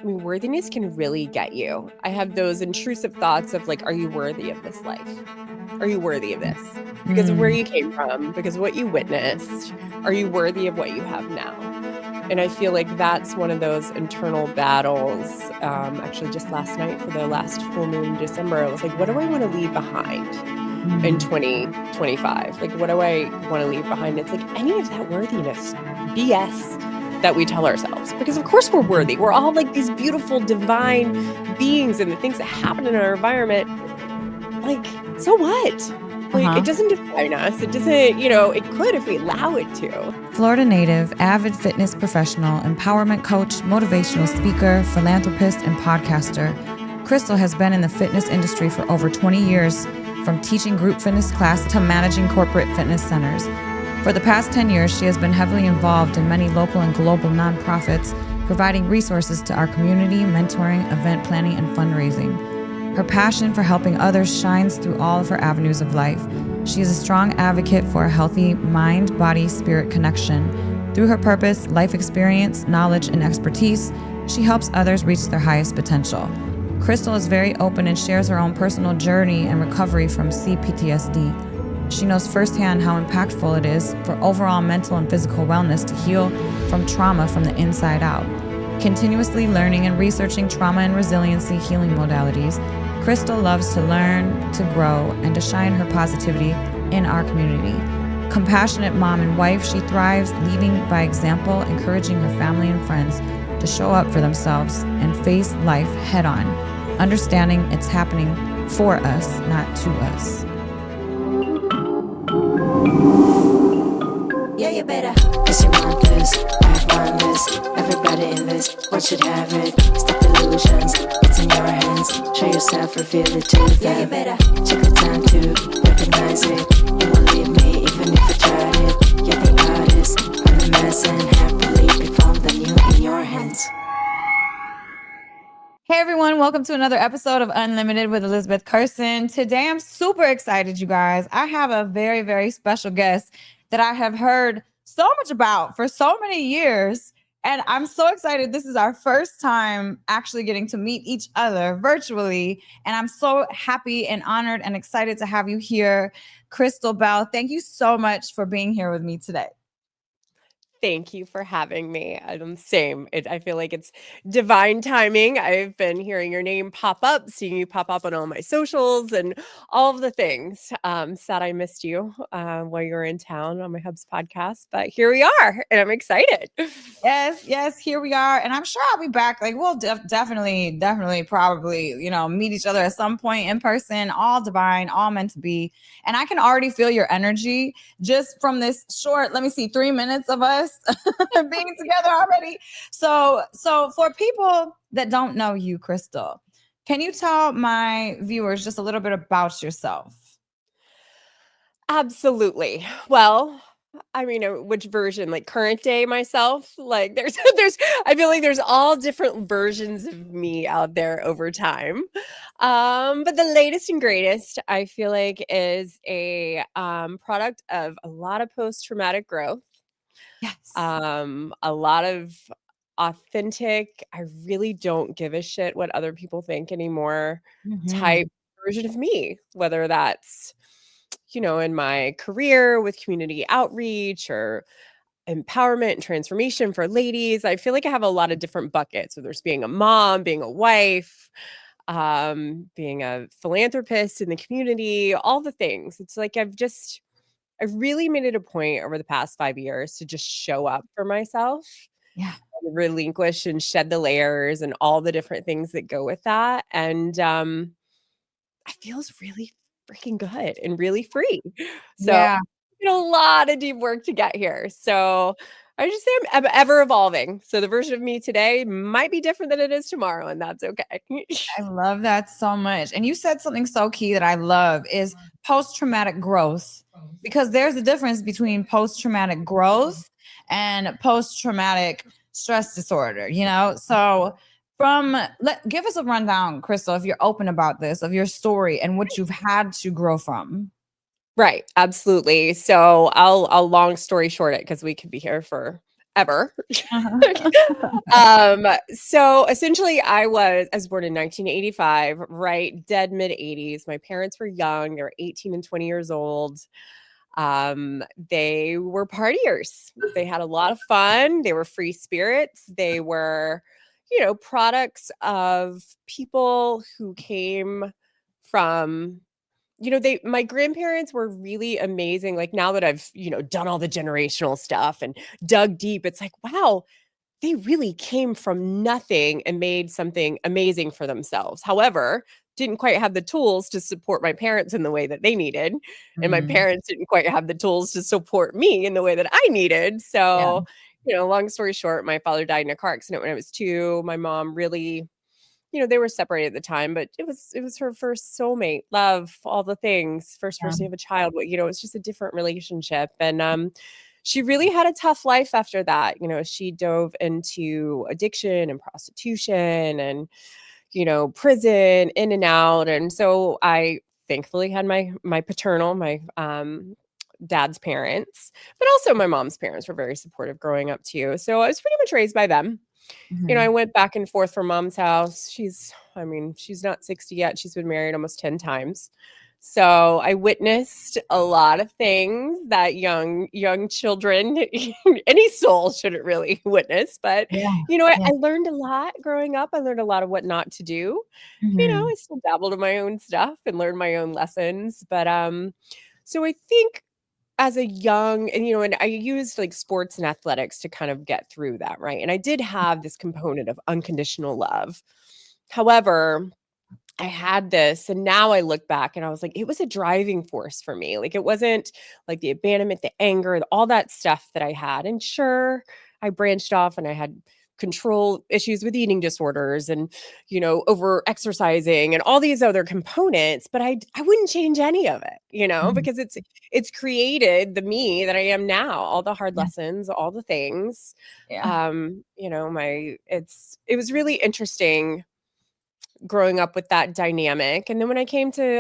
I mean, worthiness can really get you. I have those intrusive thoughts of like, are you worthy of this life? Are you worthy of this? Because of where Mm. you came from, because of what you witnessed. Are you worthy of what you have now? And I feel like that's one of those internal battles. Actually, just last night for the last full moon in December, I was like, what do I want to leave behind in 2025? Like, what do I want to leave behind? It's like any of that worthiness BS that we tell ourselves, because of course we're worthy. We're all like these beautiful divine beings, and the things that happen in our environment, like, so what? Like, it doesn't define us. It doesn't, it could if we allow it to. Florida native, avid fitness professional, empowerment coach, motivational speaker, philanthropist, and podcaster, Krystel has been in the fitness industry for over 20 years, from teaching group fitness class to managing corporate fitness centers. For the past 10 years, she has been heavily involved in many local and global nonprofits, providing resources to our community, mentoring, event planning, and fundraising. Her passion for helping others shines through all of her avenues of life. She is a strong advocate for a healthy mind, body, spirit connection. Through her purpose, life experience, knowledge, and expertise, she helps others reach their highest potential. Krystel is very open and shares her own personal journey and recovery from PTSD. She knows firsthand how impactful it is for overall mental and physical wellness to heal from trauma from the inside out. Continuously learning and researching trauma and resiliency healing modalities, Krystel loves to learn, to grow, and to shine her positivity in our community. Compassionate mom and wife, she thrives leading by example, encouraging her family and friends to show up for themselves and face life head on, understanding it's happening for us, not to us. Yeah, you better. Cause you want this, I want this. Everybody in this, what should have it? Stop illusions, it's in your hands. Show yourself, reveal it to them. Yeah, you better. Take the time to recognize it. You won't leave me even if I tried it. You're the artist, I'm the mess, and happily perform the new in your hands. Hey everyone, welcome to another episode of Unlimited with Elisabeth Carson. Today I'm super excited, you guys. I have a very, very special guest that I have heard so much about for so many years. And I'm so excited. This is our first time actually getting to meet each other virtually. And I'm so happy and honored and excited to have you here, Krystel Beall. Thank you so much for being here with me today. Thank you for having me. Same. I feel like it's divine timing. I've been hearing your name pop up, seeing you pop up on all my socials and all of the things. Sad I missed you while you were in town on my Hubs podcast, but here we are, and I'm excited. Yes, here we are. And I'm sure I'll be back. Like, we'll definitely, probably, meet each other at some point in person, all divine, all meant to be. And I can already feel your energy just from this short, 3 minutes of us being together already. So for people that don't know you, Krystel, can you tell my viewers just a little bit about yourself? Absolutely. Well, I mean, which version? Like current day myself? Like there's I feel like there's all different versions of me out there over time. But the latest and greatest, I feel like, is a product of a lot of post-traumatic growth. Yes. A lot of authentic, I really don't give a shit what other people think anymore type version of me, whether that's in my career with community outreach or empowerment and transformation for ladies. I feel like I have a lot of different buckets. So there's being a mom, being a wife, being a philanthropist in the community, all the things. It's like I've really made it a point over the past 5 years to just show up for myself. Yeah. And relinquish and shed the layers and all the different things that go with that. And I feels really freaking good and really free. So, Yeah. a lot of deep work to get here. So, I just say I'm ever evolving. So, the version of me today might be different than it is tomorrow, and that's okay. I love that so much. And you said something so key that I love is post-traumatic growth, because there's a difference between post-traumatic growth and post-traumatic stress disorder, So give us a rundown, Krystel, if you're open about this, of your story and what you've had to grow from. Right, absolutely. So, I'll long story short it because we could be here ever. Uh-huh. So essentially I was born in 1985, right? Dead mid 80s. My parents were young. They were 18 and 20 years old. They were partiers. They had a lot of fun. They were free spirits. They were, products of people who came from, my grandparents were really amazing. Like now that I've, done all the generational stuff and dug deep, it's like, wow, they really came from nothing and made something amazing for themselves. However, didn't quite have the tools to support my parents in the way that they needed, and my Mhm. parents didn't quite have the tools to support me in the way that I needed. Yeah. So, long story short, my father died in a car accident when I was 2. My mom really, they were separated at the time, but it was her first soulmate, love, all the things, first Yeah. person to have a child. But, it's just a different relationship. And she really had a tough life after that. She dove into addiction and prostitution and, prison, in and out. And so I thankfully had my paternal, my dad's parents, but also my mom's parents were very supportive growing up too. So I was pretty much raised by them. I Mhm. went back and forth from mom's house. She's not 60 yet. She's been married almost 10 times. So I witnessed a lot of things that young children, any soul shouldn't really witness. But, Yeah. I Yeah. learned a lot growing up. I learned a lot of what not to do. Mhm. I still dabbled in my own stuff and learned my own lessons. But so I think as a young and I used, like, sports and athletics to kind of get through that, right? And I did have this component of unconditional love. However, I had this, and now I look back and I was like, it was a driving force for me. Like, it wasn't like the abandonment, the anger, all that stuff that I had. And sure, I branched off and I had control issues with eating disorders and, over exercising and all these other components, but I wouldn't change any of it, Mhm. because it's created the me that I am now, all the hard Yeah. lessons, all the things. Yeah. It was really interesting growing up with that dynamic. And then when I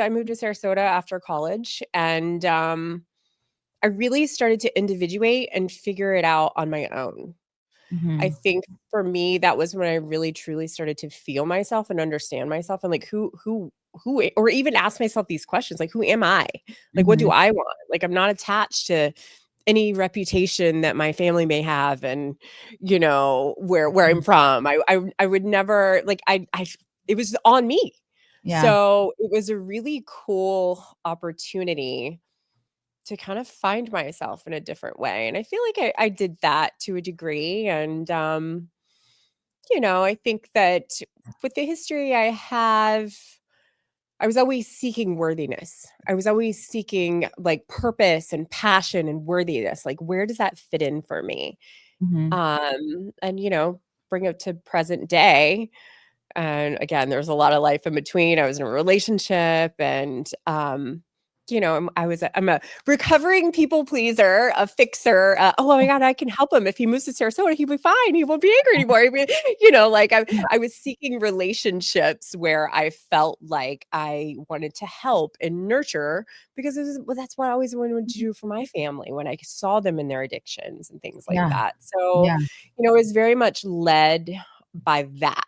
moved to Sarasota after college, and I really started to individuate and figure it out on my own. I Mhm. think for me, that was when I really truly started to feel myself and understand myself, and like or even ask myself these questions, like, who am I? Like, what do Mhm. I want? Like, I'm not attached to any reputation that my family may have, and where I'm Mhm. from. I would never, like, I it was on me. Yeah. So it was a really cool opportunity to kind of find myself in a different way. And I feel like I did that to a degree. And, I think that with the history I have, I was always seeking worthiness. I was always seeking, like, purpose and passion and worthiness. Like, where does that fit in for me? Mhm. And, bring it to present day. And again, there's a lot of life in between. I was in a relationship, and I'm a recovering people pleaser, a fixer. Oh my god, I can help him if he moves to Sarasota. He'll be fine. He won't be angry anymore. Like, Yeah. I was seeking relationships where I felt like I wanted to help and nurture, because well, that's what I always wanted to do for my family when I saw them in their addictions and things like Yeah. that. So, Yeah. it was very much led by that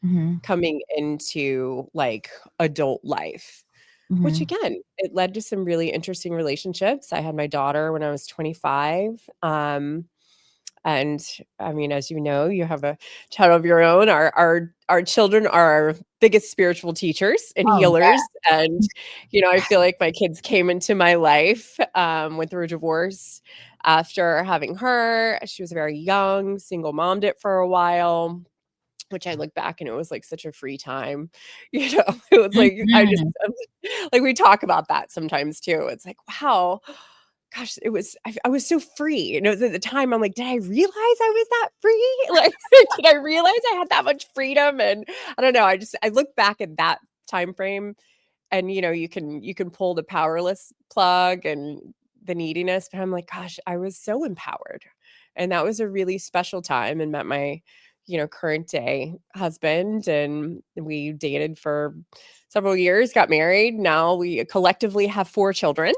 Mhm. coming into, like, adult life, which Mhm. again, it led to some really interesting relationships. I had my daughter when I was 25, and I mean, as you know, you have a child of your own. Our children are our biggest spiritual teachers and Oh, yeah. healers, and, I feel like my kids came into my life, went through a divorce after having her. She was very young, single mommed it for a while, which I look back and it was like such a free time. It was like, Mhm. like, we talk about that sometimes too. It's like, wow, gosh, I was so free. And it was at the time, I'm like, did I realize I was that free? Like, did I realize I had that much freedom? And I don't know. I look back at that time frame, and you can pull the powerless plug and the neediness, but I'm like, gosh, I was so empowered. And that was a really special time, and met my current day husband, and we dated for several years, got married. Now we collectively have 4 children.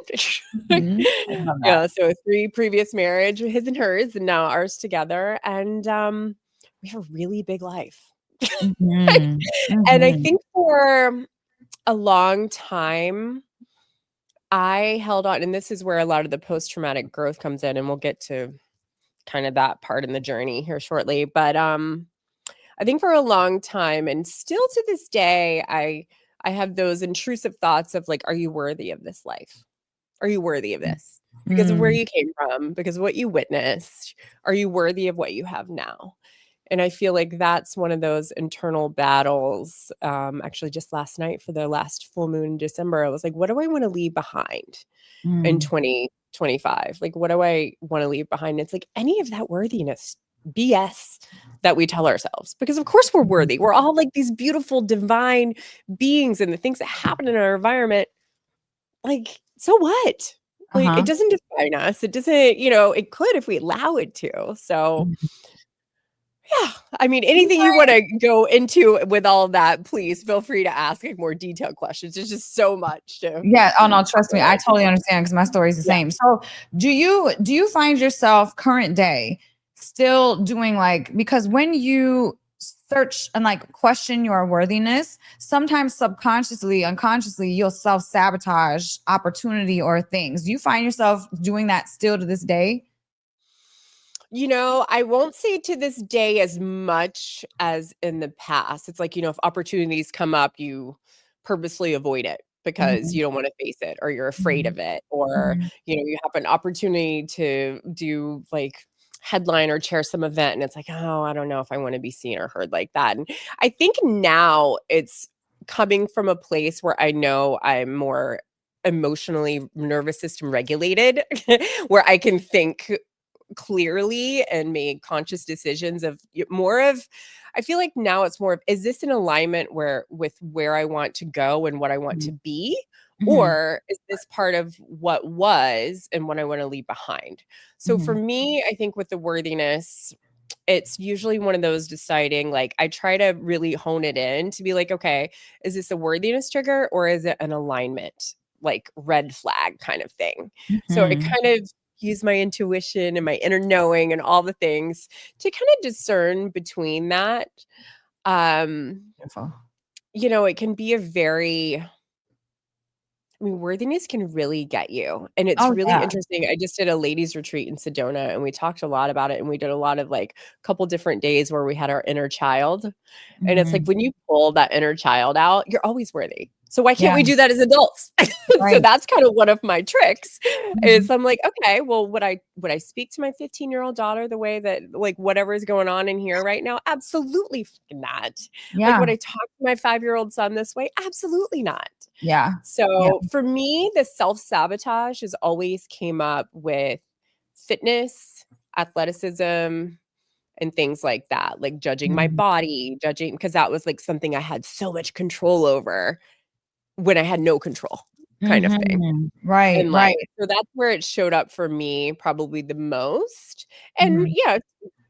Mhm. I love that. Yeah, so 3 previous marriage, his and hers, and now ours together, and, we have a really big life. Mhm. And I Mhm. think for a long time, I held on, and this is where a lot of the post-traumatic growth comes in, and we'll get to kind of that part in the journey here shortly, but, I think for a long time, and still to this day, I have those intrusive thoughts of like, "Are you worthy of this life? Are you worthy of this? Because of where Mm. you came from, because of what you witnessed, are you worthy of what you have now?" And I feel like that's one of those internal battles. Actually, just last night for the last full moon in December, I was like, "What do I want to leave behind in Mm. 2025? Like, what do I want to leave behind?" It's like any of that worthiness BS that we tell ourselves, because of course we're Mhm. worthy. We're all like these beautiful divine beings, and the things that happen in our environment, like, so what? Like, Uh-huh. it doesn't define us. It doesn't, it could if we allow it to. So, Mhm. yeah, I mean, Do you anything you find wanna go into with all of that, please feel free to ask, like, more detailed questions. There's just so much to Yeah, oh, no, trust me, cover. I totally understand because my story is the Yeah. same. So, do you find yourself current day still doing, like, because when you search and, like, question your worthiness, sometimes subconsciously, unconsciously, you'll self-sabotage opportunity or things. Do you find yourself doing that still to this day? I won't say to this day as much as in the past. It's like, if opportunities come up, you purposely avoid it because Mhm, you don't wanna face it, or you're afraid mhm, of it, or, mhm, you have an opportunity to do, like, headline or chair some event, and it's like, "Oh, I don't know if I wanna be seen or heard like that." And I think now it's coming from a place where I know I'm more emotionally nervous system regulated, where I can think clearly and made conscious decisions of more of. I feel like now it's more of, is this in alignment with where I want to go and what I want mhm, to be, mhm, or is this part of what was and what I want to leave behind? So for mhm, me, I think with the worthiness, it's usually one of those deciding, like, I try to really hone it in to be like, okay, is this a worthiness trigger or is it an alignment, like red flag kind of thing? So I mhm. kind of use my intuition and my inner knowing and all the things to kind of discern between that. Um, Beautiful. it can be a very, I mean, worthiness can really get you. And it's Oh, really yeah. interesting. I just did a ladies retreat in Sedona, and we talked a lot about it, and we did a lot of like couple different days where we had our inner child. And it's like Mhm. when you pull that inner child out, you're always worthy. So why can't Yeah, we do that as adults? So right. that's kind of one of my tricks is Mhm. I'm like, okay, well, would I speak to my 15-year-old daughter the way that, like, whatever is going on in here right now? Absolutely fucking not. Like, Yeah, would I talk to my 5-year-old son this way? Absolutely not. yeah, yeah. So for me, the self-sabotage has always came up with fitness, athleticism, and things like that, like judging my Mhm, body, judging because that was like something I had so much control over when I had no control, kind of thing mhm. Right, in life. right. So that's where it showed up for me probably the most. And Mhm, yeah,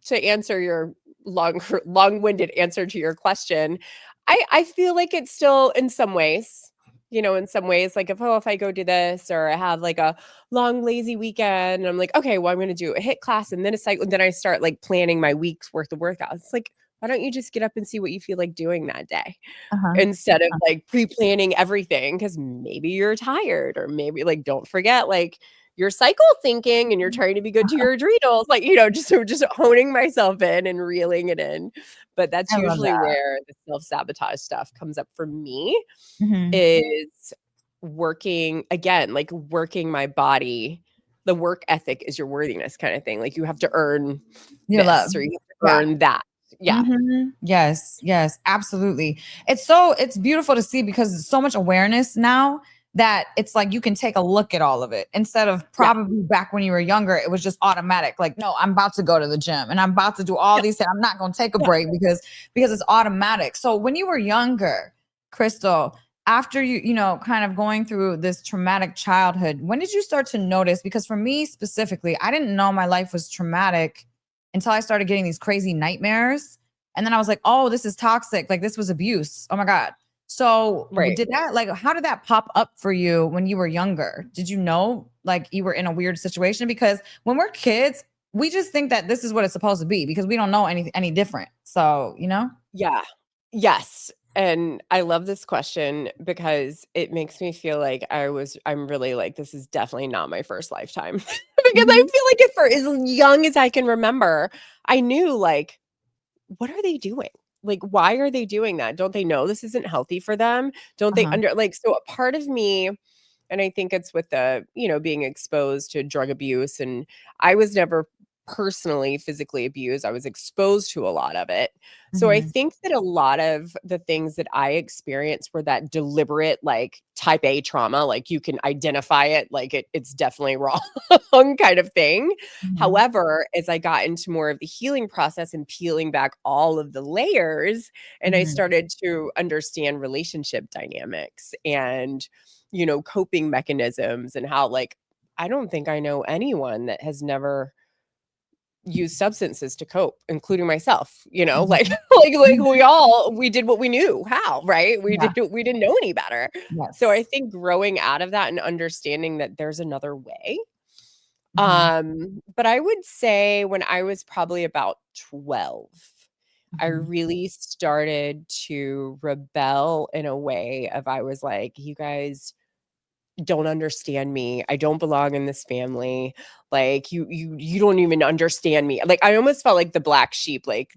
to answer your long-winded answer to your question, I feel like it's still in some ways, in some ways, like if I go do this, or I have like a long lazy weekend, and I'm like, okay, well, I'm gonna do a hit class and then a cycle, and then I start like planning my week's worth of workouts. It's like, why don't you just get up and see what you feel like doing that day? uh-huh, Instead of, uh-huh. like, pre-planning everything, because maybe you're tired, or maybe, like, don't forget, like, your cycle thinking and you're trying to be good to your adrenals, like, just honing myself in and reeling it in. But that's I love usually that. where the self-sabotage stuff comes up for me, Mhm. is working again, like, working my body. The work ethic is your worthiness kinda thing, like, you have to earn Your love. this, or you have to Yeah. earn that. Yeah. Mhm. Yes, yes, absolutely. It's beautiful to see because there's so much awareness now that it's like you can take a look at all of it instead of Yeah. probably back when you were younger, it was just automatic. Like, no, I'm about to go to the gym and I'm about to do all Yeah. these things. I'm not going to take a Yeah. break because it's automatic. So when you were younger, Krystel, after kind of going through this traumatic childhood, when did you start to notice? Because for me specifically, I didn't know my life was traumatic until I started getting these crazy nightmares. And then I was like, oh, this is toxic. Like this was abuse. Oh my God. So Right. did that, like, how did that pop up for you when you were younger? Did you know like you were in a weird situation? Because when we're kids, we just think that this is what it's supposed to be because we don't know any different. So, you know? Yeah. Yes. And I love this question because it makes me feel like I'm really like, this is definitely not my first lifetime. Because I Mhm. feel like if for as young as I can remember, I knew like, what are they doing? Like, why are they doing that? Don't they know this isn't healthy for them? Don't they Uh-huh. like, so a part of me, and I think it's with the, being exposed to drug abuse. And I was never personally physically abused. I was exposed to a lot of it. So I Mhm. think that a lot of the things that I experienced were that deliberate, like type A trauma, like you can identify it, like it's definitely wrong kind of thing. Mhm. However, as I got into more of the healing process and peeling back all of the layers, and I Mhm. started to understand relationship dynamics and coping mechanisms and how like I don't think I know anyone that has never used substances to cope, including myself, like Mhm. like we did what we knew how, right? Yeah. We didn't know any better. So I Yes. think growing out of that and understanding that there's another way. Mhm. But I would say when I was probably about 12, I Mhm. really started to rebel in a way of I was like, you guys don't understand me. I don't belong in this family. Like you don't even understand me. Like I almost felt like the black sheep. Like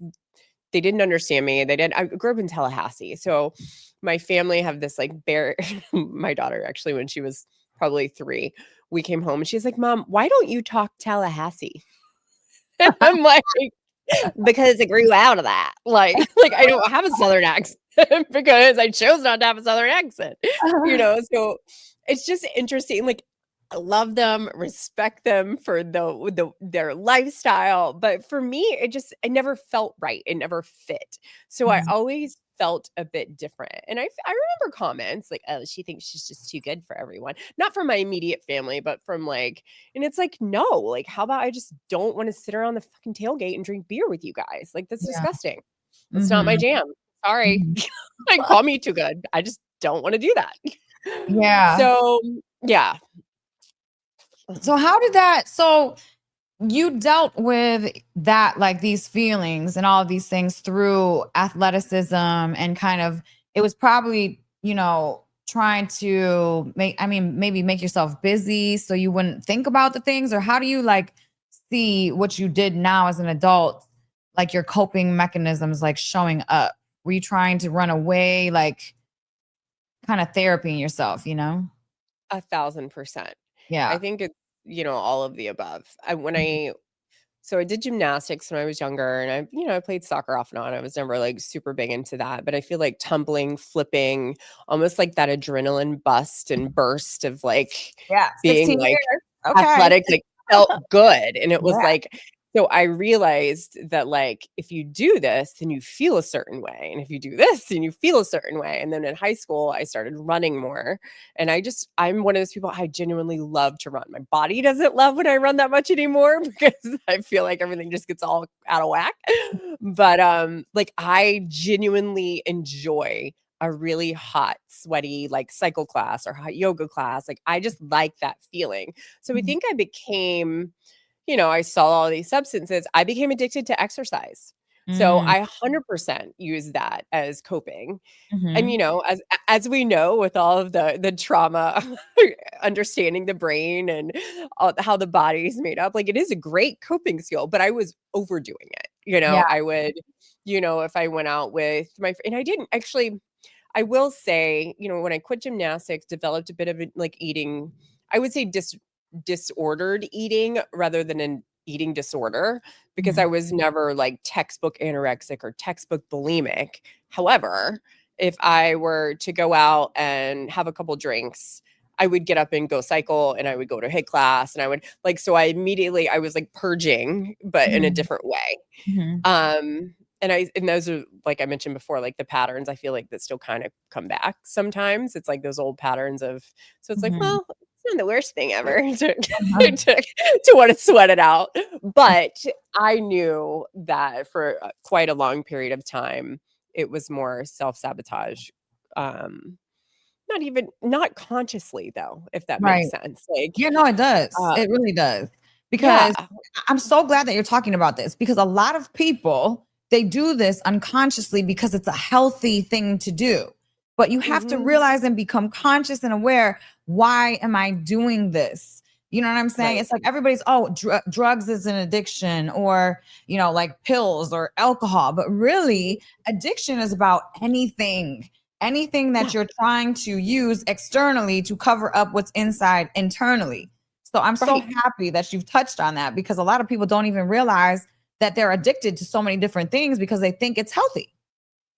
they didn't understand me. They didn't. I grew up in Tallahassee, so my family have this like bear. My daughter actually, when she was probably 3, we came home and she's like, "Mom, why don't you talk Tallahassee?" And I'm like, because it grew out of that. Like like I don't have a Southern accent because I chose not to have a Southern accent, So it's just interesting. Like I love them, respect them for their lifestyle, but for me, it never felt right. It never fit. So I Mhm. always felt a bit different. And I remember comments like, "Oh, she thinks she's just too good for everyone." Not from my immediate family, but from like and it's like, "No, like, how about I just don't wanna sit around the fucking tailgate and drink beer with you guys? Like, that's Yeah. disgusting. That's not my Mhm. jam. Sorry. Mhm. Like, call me too good. I just don't wanna do that." Yeah. So, yeah. So how did that so you dealt with that, like these feelings and all of these things through athleticism and kind of it was probably, trying to maybe make yourself busy so you wouldn't think about the things, or how do you like see what you did now as an adult, like your coping mechanisms like showing up? Were you trying to run away, like kind of therapying yourself, you know? 1,000%. I Yeah. think it's, all of the above. Mhm. So I did gymnastics when I was younger and I played soccer off and on. I was never like super big into that, but I feel like tumbling, flipping, almost like that adrenaline bust and burst of like Yeah. being 16 like years. Okay. athletic, like felt good. And it was Yeah. like, so I realized that like if you do this, then you feel a certain way. And if you do this, then you feel a certain way. And then in high school, I started running more. And I'm one of those people I genuinely love to run. My body doesn't love when I run that much anymore because I feel like everything just gets all out of whack. But like I genuinely enjoy a really hot, sweaty like cycle class or hot yoga class. Like I just like that feeling. So I Mhm. think I became, I saw all these substances. I became addicted to exercise. So Mm. I 100% use that as coping. And, Mhm. as we know with all of the trauma, understanding the brain and how the body is made up, like, it is a great coping skill, but I was overdoing it, Yeah. I would, if I went out with my fr and I didn't actually I will say, when I quit gymnastics, developed a bit of a, like eating, I would say disordered eating rather than an eating disorder because I Mhm. was never like textbook anorexic or textbook bulimic. However, if I were to go out and have a couple drinks, I would get up and go cycle and I would go to HIIT class and I would like, so I was like purging, but in a Mhm. different way. Mhm. And those are like I mentioned before, like the patterns I feel like that still kind of come back sometimes. It's like those old patterns of so it's like, Mhm. well, not the worst thing ever to want to sweat it out. But I knew that for quite a long period of time, it was more self-sabotage. Um, not consciously though, if that makes Right. sense. Like, Yeah, no, it does. uh, It really does. yeah, Because I'm so glad that you're talking about this because a lot of people, they do this unconsciously because it's a healthy thing to do. But you have to mhm, realize and become conscious and aware, why am I doing this? You know what I'm saying? right, It's like everybody's, oh, drugs is an addiction or, like pills or alcohol. But really, addiction is about anything that yeah, you're trying to use externally to cover up what's inside internally. So I'm so right. happy that you've touched on that because a lot of people don't even realize that they're addicted to so many different things because they think it's healthy.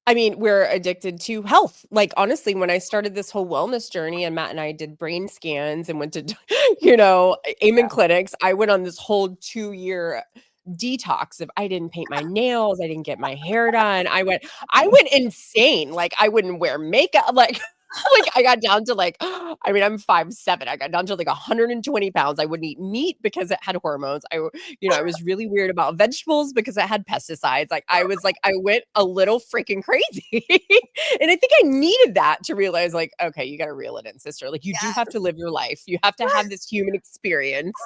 I mean, we're addicted to health. Like, honestly, when I started this whole wellness journey and Matt and I did brain scans and went to, Amen clinics, I went on this whole 2-year detox of I didn't paint my nails, I didn't get my hair done. I went insane. Like, I wouldn't wear makeup. Like, like I got down to like, I mean, I'm 5'7". I got down to like 120 pounds. I wouldn't eat meat because it had hormones. I was really weird about vegetables because it had pesticides. I went a little freaking crazy. And I think I needed that to realize, like, okay, you got to reel it in, sister. Like, you do have to live your life. You have to have this human experience.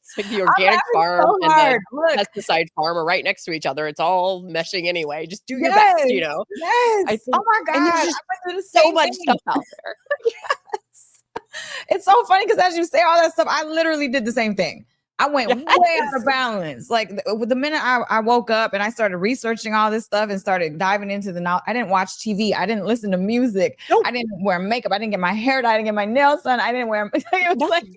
It's like the I'm organic laughing farm so and the hard. Look, pesticide farm are right next to each other. It's all meshing anyway. Just do your best, yes, I yes. Oh think, my and God. there's I just went through the so same much stuff thing. out there. It's so funny because as you say all that stuff, I literally did the same thing. I went way out Yes. of balance. Like with the minute I woke up and I started researching all this stuff and started diving into the now, I didn't watch TV. I didn't listen to music. No, I didn't wear makeup. I didn't get my hair dyed. I didn't get my nails done. I didn't wear. It was like nothing.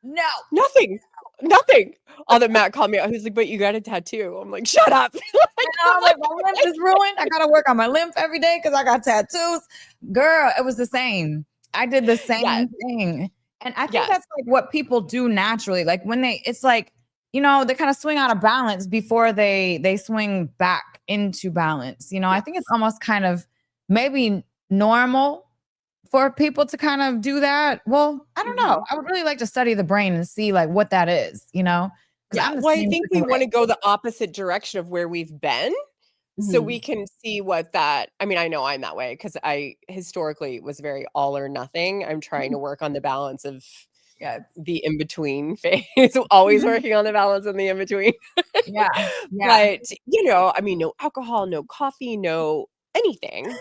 no. Nothing. Nothing. Although Matt called me out. He's like, "But you got a tattoo." I'm like, "Shut up." And I'm I'm like, like, my lymph is ruined. I gotta work on my lymph every day because I got tattoos. Girl, it was the same. I did the yes, same thing. And I think yes. that's like what people do naturally. Like when it's like, they kind of swing out of balance before they swing back into balance. I think it's Yes. almost kind of maybe normal for people to kind of do that. Well, I don't know. Mhm. I would really like to study the brain and see like what that is, because Yeah. I'm the Well, I same think we freaking wanna way. go the opposite direction of where we've been, so we Mhm. can see what that I mean, I know I'm that way because I historically was very all or nothing. I'm trying to work on the balance of Yes. the in-between phase, always working on the balance in the in-between. Yeah. Yeah. But, I mean, no alcohol, no coffee, no anything.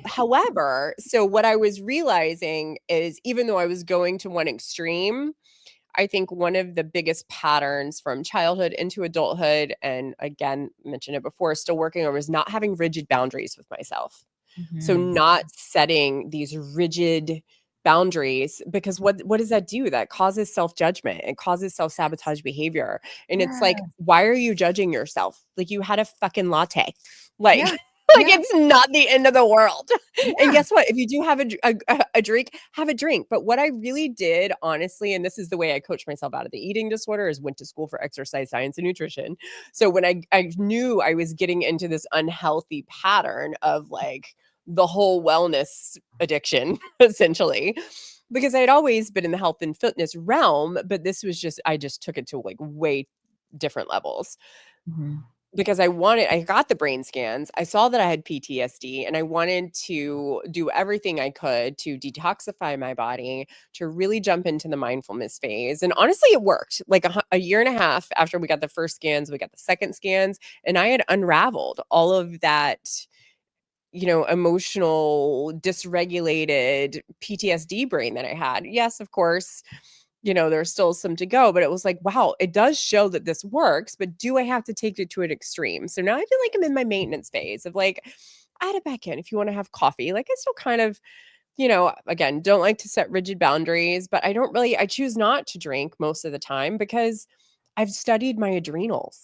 However, so what I was realizing is even though I was going to one extreme, I think one of the biggest patterns from childhood into adulthood, and again, mentioned it before, still working on, was not having rigid boundaries with myself. So Mhm. not setting these rigid boundaries because what does that do? That causes self-judgment. It causes self-sabotage behavior. And it's like, Yeah. why are you judging yourself? Like you had a fucking latte. Like Yeah. like Yeah. it's not the end of the world. And Yeah. guess what? If you do have a drink, have a drink. But what I really did, honestly, and this is the way I coached myself out of the eating disorder, is went to school for exercise science and nutrition. So when I knew I was getting into this unhealthy pattern of like the whole wellness addiction, essentially, because I had always been in the health and fitness realm, but this was just, I just took it to like way different levels Mhm. because I got the brain scans. I saw that I had PTSD and I wanted to do everything I could to detoxify my body, to really jump into the mindfulness phase. And honestly, it worked. Like a year and a half after we got the first scans, we got the second scans, and I had unraveled all of that, emotional, dysregulated PTSD brain that I had. Yes, of course, there's still some to go, but it was like, wow, it does show that this works, but do I have to take it to an extreme? So now I feel like I'm in my maintenance phase of like, add it back in if you want to have coffee. Like I still kind of, again, don't like to set rigid boundaries, but I choose not to drink most of the time because I've studied my adrenals.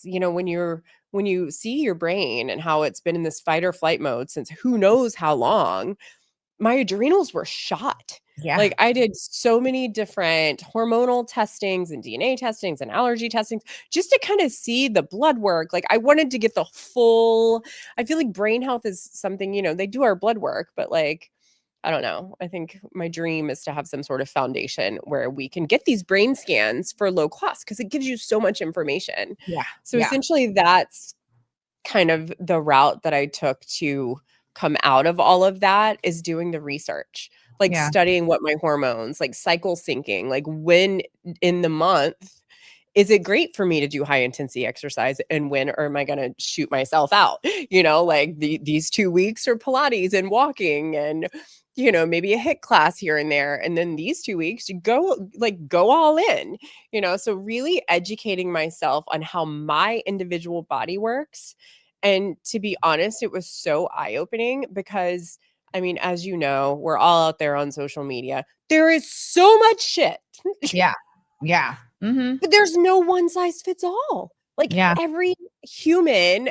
When you see your brain and how it's been in this fight or flight mode since who knows how long, my adrenals were shot. Yeah. Like, I did so many different hormonal testings and DNA testings and allergy testings just to kinda see the blood work. Like, I wanted to get the full I feel like brain health is something, they do our blood work, but, like, I don't know. I think my dream is to have some sort of foundation where we can get these brain scans for low cost because it gives you so much information. Yeah. So Yeah. essentially, that's kind of the route that I took to come out of all of that is doing the research, like Yeah. studying what my hormones, like cycle syncing, like when in the month is it great for me to do high intensity exercise and when or am I going to shoot myself out? Like these 2 weeks are Pilates and walking and maybe a hit class here and there. And then these 2 weeks you go all in, so really educating myself on how my individual body works. And to be honest, it was so eye-opening because I mean, as you know, we're all out there on social media. There is so much shit. Yeah. Yeah. Mm-hmm. But there's no one size fits all. Like Yeah. every human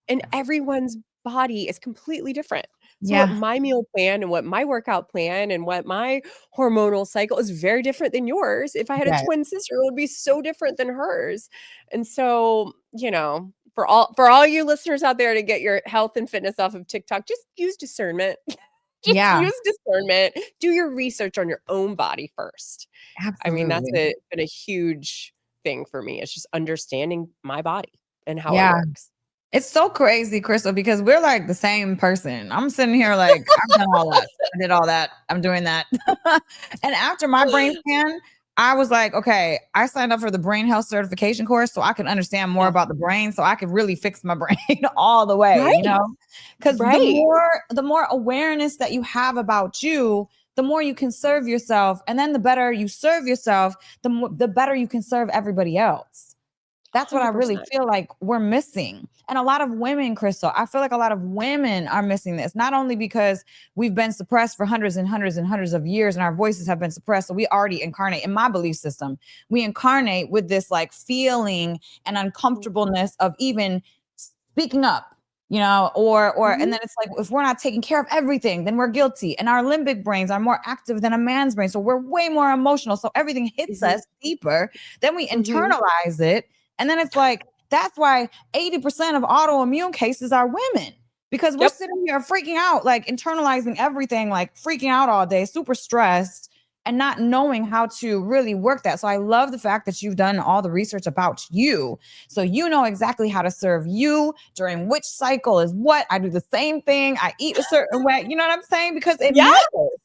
and everyone's body is completely different. So what Yeah. my meal plan and what my workout plan and what my hormonal cycle is very different than yours. If I had a Yeah. twin sister, it would be so different than hers. And so, for all you listeners out there to get your health and fitness off of TikTok, just use discernment. Just Yeah. use discernment. Do your research on your own body first. I mean, that's Absolutely. been a huge thing for me. It's just understanding my body and how it Yeah. works. It's so crazy, Krystel, because we're like the same person. I'm sitting here like, I've done all that. I did all that. I'm doing that. And after my brain scan, I was like, okay, I signed up for the brain health certification course so I could understand more Yeah. about the brain so I could really fix my brain all the way, Right. Because Right. the more awareness that you have about you, the more you can serve yourself. And then the better you serve yourself, the better you can serve everybody else. That's what I really 100%. feel like we're missing. And a lot of women, Krystel, I feel like a lot of women are missing this, not only because we've been suppressed for hundreds and hundreds and hundreds of years and our voices have been suppressed. So we already incarnate in my belief system. We incarnate with this like feeling and uncomfortableness of even speaking up, and then it's like, if we're not taking care of everything, then we're guilty. And our limbic brains are more active than a man's brain. So we're way more emotional. So everything hits us deeper. Then we internalize it. And then it's like, that's why 80% of autoimmune cases are women because we're Yep. sitting here freaking out, like internalizing everything, like freaking out all day, super stressed and not knowing how to really work that. So I love the fact that you've done all the research about you. So you know exactly how to serve you during which cycle is what. I do the same thing. I eat a certain way. You know what I'm saying? Because it Yeah. matters.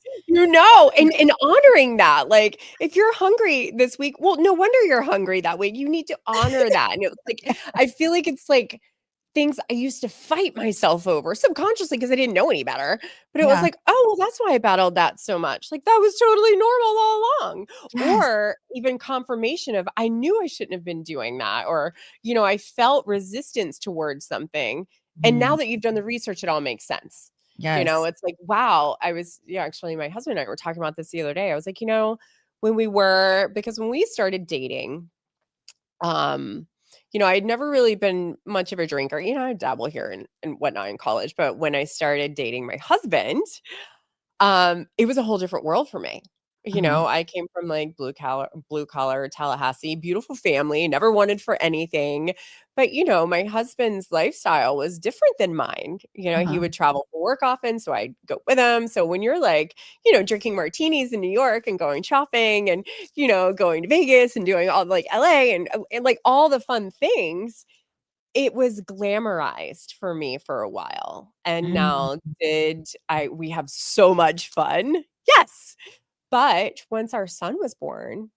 And honoring that, like if you're hungry this week, well, no wonder you're hungry that week. You need to honor that. And it's like, I feel like it's like things I used to fight myself over subconsciously because I didn't know any better. But it was Yeah. like, oh, well, that's why I battled that so much. Like that was totally normal all along. Yes. Or even confirmation of I knew I shouldn't have been doing that. Or, I felt resistance towards something. And now Mm, that you've done the research, it all makes sense. yes. It's like, wow, actually, my husband and I were talking about this the other day. I was like, because when we started dating, um, I'd never really been much of a drinker. I dabble here and whatnot in college, but when I started dating my husband, it was a whole different world for me. Uh-huh. I came from like blue collar Tallahassee, beautiful family, never wanted for anything. But my husband's lifestyle was different than mine. He Uh-huh. would travel for work often, so I'd go with him. So when you're like, drinking martinis in New York and going shopping and going to Vegas and doing all like LA and like all the fun things, it was glamorized for me for a while. And Mm, now we have so much fun? Yes. But once our son was born,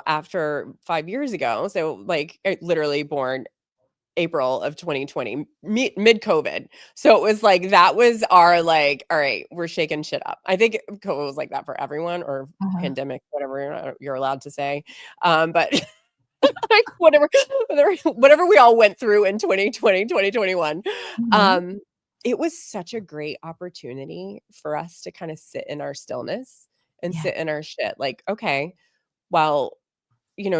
after 5 years ago, so like literally born April of 2020, mid-COVID. So it was like that was our like, all right, we're shaking shit up. I think COVID was like that for everyone or uh-huh. pandemic, whatever you're allowed to say. But like whatever we all went through in 2020, 2021. Mhm. Um, it was such a great opportunity for us to kind of sit in our stillness and Yeah. sit in our shit. Like, okay, well,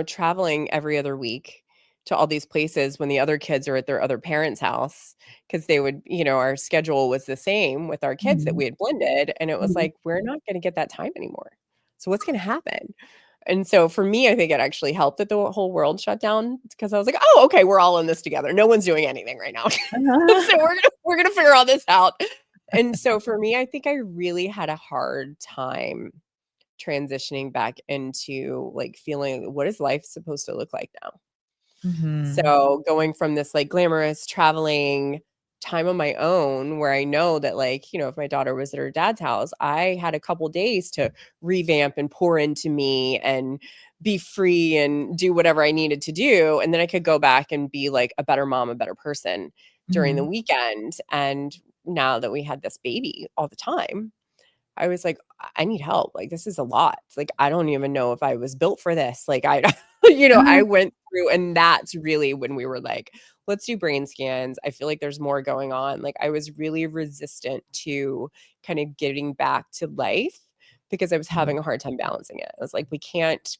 traveling every other week to all these places when the other kids are at their other parents' house because they would, our schedule was the same with our kids that Mhm. we had blended. And it was Mhm. like, we're not going to get that time anymore. So what's going to happen? And so for me, I think it actually helped that the whole world shut down because I was like, "Oh, okay, we're all in this together. No one's doing anything right now. So Uh-huh. we're gonna figure all this out." And so for me, I think I really had a hard time transitioning back into like feeling what is life supposed to look like now? Mhm. So going from this like glamorous traveling time on my own where I know that like, if my daughter was at her dad's house, I had a couple days to revamp and pour into me and be free and do whatever I needed to do. And then I could go back and be like a better mom, a better person during the Mhm. weekend. And now that we had this baby all the time, I was like, I need help. Like, this is a lot. Like, I don't even know if I was built for this. Like, I, I Mhm. went through, and that's really when we were like, let's do brain scans. I feel like there's more going on. Like, I was really resistant to kind of getting back to life because I was having a hard time balancing it. I was like, we can't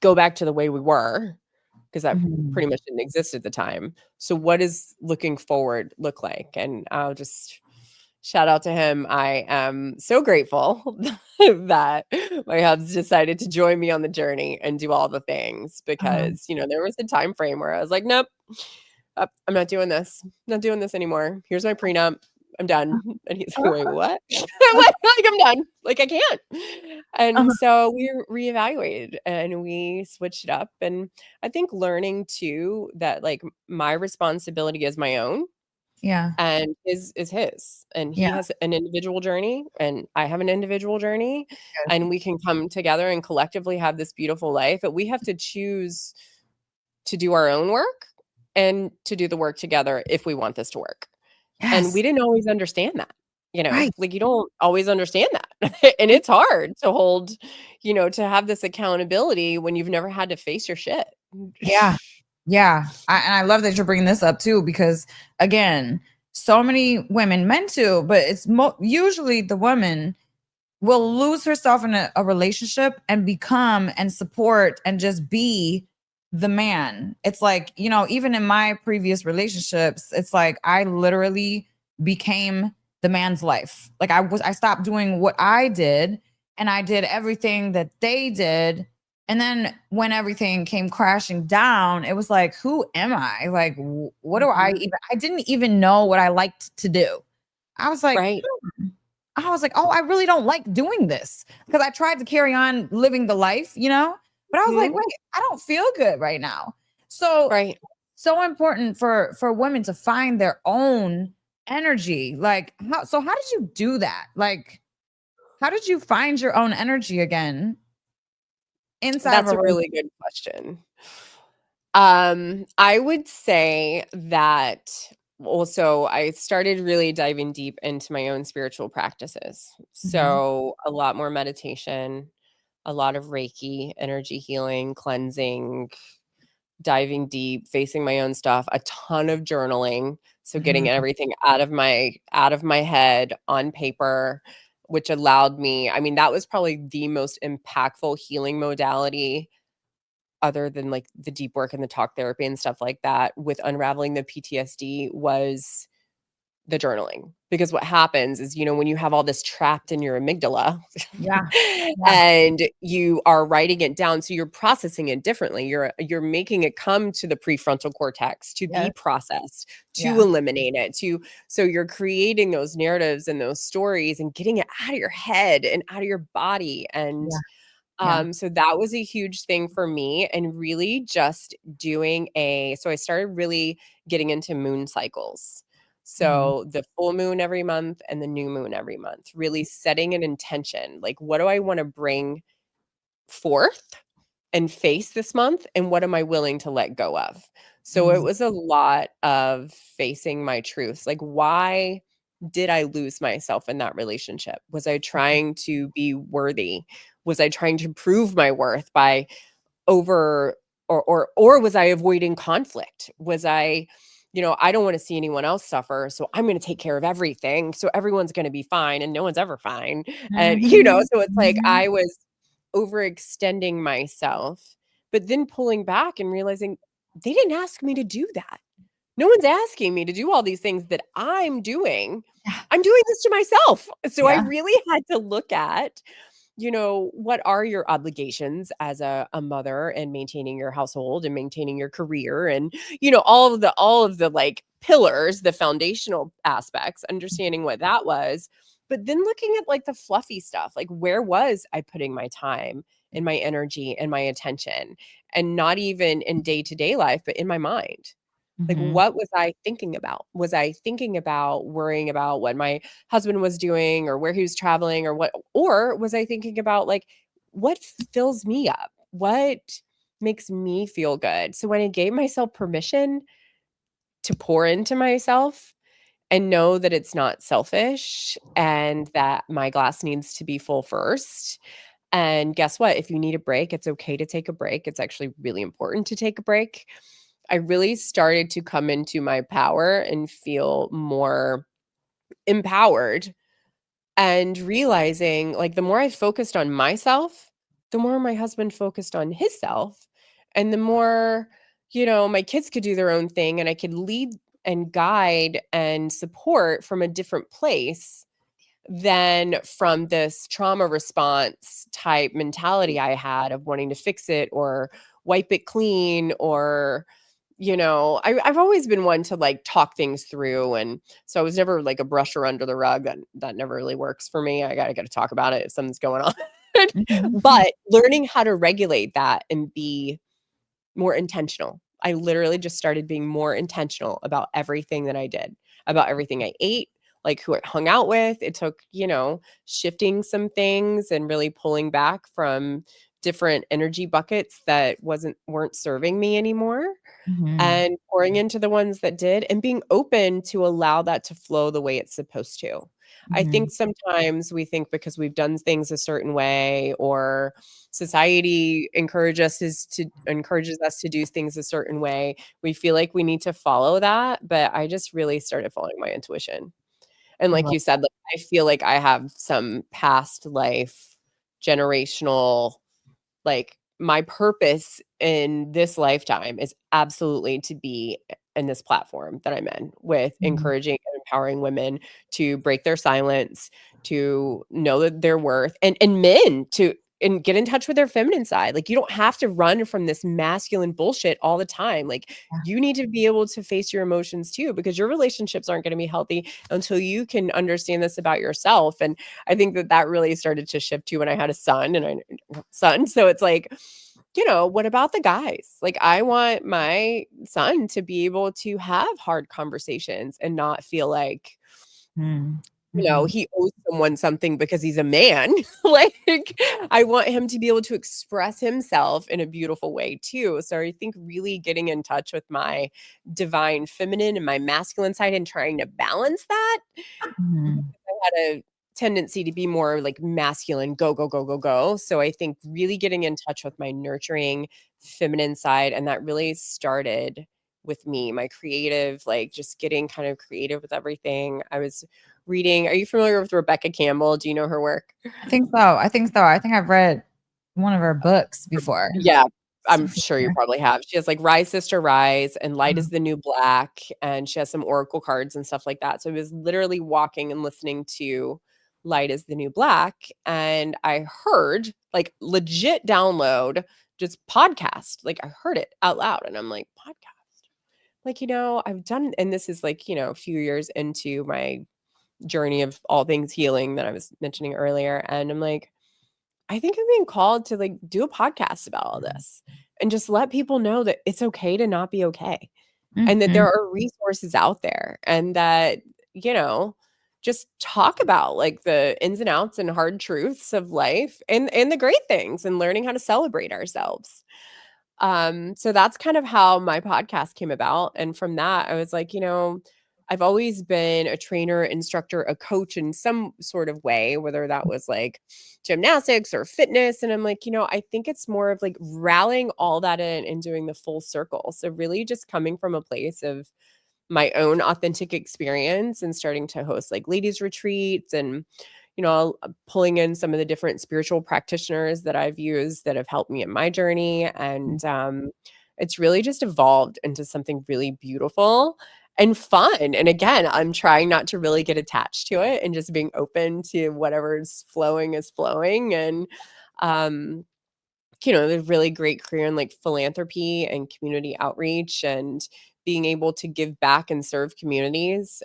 go back to the way we were because that Mhm. pretty much didn't exist at the time. So what does looking forward look like? And I'll just shout out to him. I am so grateful that my hubs decided to join me on the journey and do all the things Uh-huh. because, there was a time frame where I was like, nope, I'm not doing this. Not doing this anymore. Here's my prenup. I'm done. And he's like, wait, what? I'm done. Like, I can't. And Uh-huh. so we reevaluated and we switched it up. And I think learning too that like my responsibility is my own Yeah. and his is his. And Yeah. he has an individual journey and I have an individual journey. Good. And we can come together and collectively have this beautiful life. But we have to choose to do our own work and to do the work together if we want this to work. And we Yes. didn't always understand that, Right. like you don't always understand that. And it's hard to hold, to have this accountability when you've never had to face your shit. Yeah. Yeah. And I love that you're bringing this up too, because again, so many women, men too, but it's usually the woman will lose herself in a relationship and become and support and just be the man. It's like, even in my previous relationships, it's like I literally became the man's life. Like I stopped doing what I did and I did everything that they did. And then when everything came crashing down, it was like, who am I? Like, what do Mhm. I didn't even know what I liked to do. I was like, Right. oh, I really don't like doing this because I tried to carry on living the life, but I was like, Mhm. wait, I don't feel good right now. So, Right. so important for women to find their own energy. Like, how did you do that? Like, how did you find your own energy again inside of That's a a relationship? really good question. I would say that also I started really diving deep into my own spiritual practices. Mhm. So a lot more meditation, a lot of Reiki, energy healing, cleansing, diving deep, facing my own stuff, a ton of journaling. So getting Mhm. everything out of my head on paper, which allowed me, I mean, that was probably the most impactful healing modality other than like the deep work and the talk therapy and stuff like that with unraveling the PTSD was the journaling. Because what happens is, when you have all this trapped in your amygdala Yeah. Yeah. and you are writing it down, so you're processing it differently. You're making it come to the prefrontal cortex to be Yes. processed, to Yeah. eliminate it, so you're creating those narratives and those stories and getting it out of your head and out of your body. And Yeah. Yeah. so that was a huge thing for me and really just so I started really getting into moon cycles. Mhm. So the full moon every month and the new moon every month, really setting an intention. Like, what do I want to bring forth and face this month? And what am I willing to let go of? So it Mhm. was a lot of facing my truths. Like, why did I lose myself in that relationship? Was I trying to be worthy? Was I trying to prove my worth by over or was I avoiding conflict? Was I, I don't want to see anyone else suffer, so I'm going to take care of everything. So everyone's going to be fine and no one's ever fine. And Mhm. so it's like Mhm. I was overextending myself, but then pulling back and realizing they didn't ask me to do that. No one's asking me to do all these things that I'm doing. Yeah. I'm doing this to myself. So I Yeah. really had to look at, what are your obligations as a mother and maintaining your household and maintaining your career and, all of the like pillars, the foundational aspects, understanding what that was, but then looking at like the fluffy stuff, like where was I putting my time and my energy and my attention, and not even in day-to-day life, but in my mind. Like, Mm-hmm. what was I thinking about? Was I thinking about worrying about what my husband was doing or where he was traveling or what, or was I thinking about like what fills me up? What makes me feel good? So when I gave myself permission to pour into myself and know that it's not selfish and that my glass needs to be full first. And guess what? If you need a break, it's okay to take a break. It's actually really important to take a break. I really started to come into my power and feel more empowered, and realizing like the more I focused on myself, the more my husband focused on his self, and the more, my kids could do their own thing and I could lead and guide and support from a different place than from this trauma response type mentality I had of wanting to fix it or wipe it clean, or I've always been one to like talk things through, and so I was never like a brusher under the rug. That never really works for me. I gotta talk about it if something's going on. Mm-hmm. But learning how to regulate that and be more intentional. I literally just started being more intentional about everything that I did, about everything I ate, like who I hung out with. It took, shifting some things and really pulling back from different energy buckets that weren't serving me anymore, Mm-hmm. and pouring into the ones that did, and being open to allow that to flow the way it's supposed to. I Mm-hmm. think sometimes we think because we've done things a certain way, or society encourages us to do things a certain way, we feel like we need to follow that. But I just really started following my intuition. And I like love. you said, like, I feel like I have some past life generational, like, my purpose in this lifetime is absolutely to be in this platform that I'm in, with Mm-hmm. encouraging and empowering women to break their silence, to know that their worth, and men to and get in touch with their feminine side. Like, you don't have to run from this masculine bullshit all the time. Like, you need to be able to face your emotions too, because your relationships aren't going to be healthy until you can understand this about yourself. And I think that really started to shift too when I had a son. So it's like, what about the guys? Like, I want my son to be able to have hard conversations and not feel like, Mm-hmm. he owes someone something because he's a man. Like, I want him to be able to express himself in a beautiful way too. So I think really getting in touch with my divine feminine and my masculine side and trying to balance that. Mm-hmm. I had a tendency to be more like masculine, go, go, go, go, go. So I think really getting in touch with my nurturing feminine side, and that really started with me, my creative, like just getting kind of creative with everything. I was reading, are you familiar with Rebecca Campbell? Do you know her work? I think so. I think so. I think I've read one of her books before. Yeah, So I'm sure you probably have. She has like Rise Sister Rise and Light is the New Black, and she has some oracle cards and stuff like that. So I was literally walking and listening to Light is the New Black, and I heard, like, legit download, just podcast. Like, I heard it out loud and I'm like, podcast. Like, I've done, and this is like, a few years into my journey of all things healing that I was mentioning earlier. And I'm like, I think I'm being called to like do a podcast about all this and just let people know that it's okay to not be okay, and that Mm-hmm. there are resources out there, and that, you know, just talk about like the ins and outs and hard truths of life, and the great things, and learning how to celebrate ourselves. So that's kind of how my podcast came about. And from that, I was like, I've always been a trainer, instructor, a coach in some sort of way, whether that was like gymnastics or fitness. And I'm like, I think it's more of like rallying all that in and doing the full circle. So really just coming from a place of my own authentic experience and starting to host like ladies retreats, and pulling in some of the different spiritual practitioners that I've used that have helped me in my journey. And it's really just evolved into something really beautiful and fun. And again, I'm trying not to really get attached to it and just being open to whatever's flowing is flowing. And um the really great career in like philanthropy and community outreach, and being able to give back and serve communities.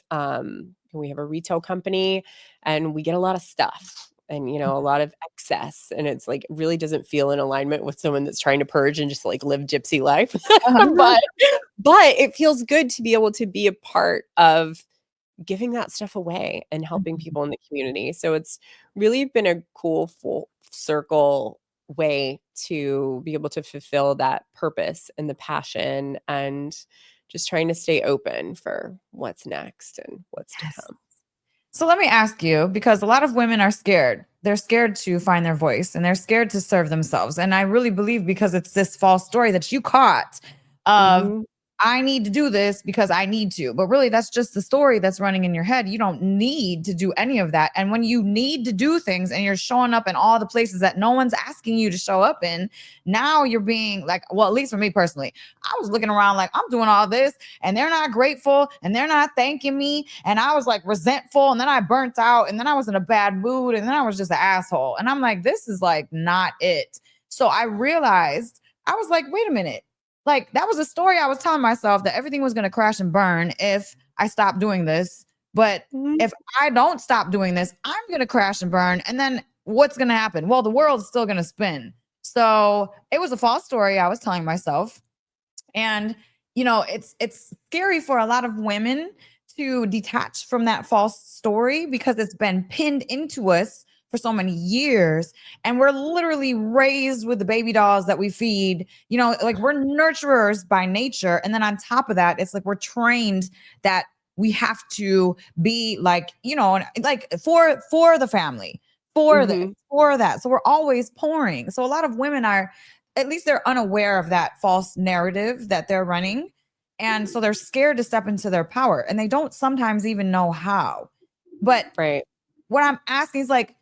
We have a retail company and we get a lot of stuff and, a lot of excess. And it's like, it really doesn't feel in alignment with someone that's trying to purge and just like live gypsy life. Uh-huh. But it feels good to be able to be a part of giving that stuff away and helping people in the community. So it's really been a cool full circle way to be able to fulfill that purpose and the passion and just trying to stay open for what's next and what's to Yes. come. So let me ask you, because a lot of women are scared. They're scared to find their voice and they're scared to serve themselves. And I really believe because it's this false story that you caught of Mhm. I need to do this because I need to. But really, that's just the story that's running in your head. You don't need to do any of that. And when you need to do things and you're showing up in all the places that no one's asking you to show up in, now you're being like, well, at least for me personally, I was looking around like I'm doing all this and they're not grateful and they're not thanking me. And I was like resentful and then I burnt out and then I was in a bad mood and then I was just an asshole. And I'm like, this is like not it. So I realized, I was like, wait a minute. Like that was a story I was telling myself that everything was going to crash and burn if I stopped doing this. But Mhm. if I don't stop doing this, I'm going to crash and burn. And then what's going to happen? Well, the world's still going to spin. So it was a false story I was telling myself. And it's scary for a lot of women to detach from that false story because it's been pinned into us for so many years, and we're literally raised with the baby dolls that we feed, like we're nurturers by nature. And then on top of that, it's like we're trained that we have to be like, like for the family, for this, Mhm. for that. So we're always pouring. So a lot of women are, at least they're unaware of that false narrative that they're running. And so they're scared to step into their power and they don't sometimes even know how. But Right. what I'm asking is like,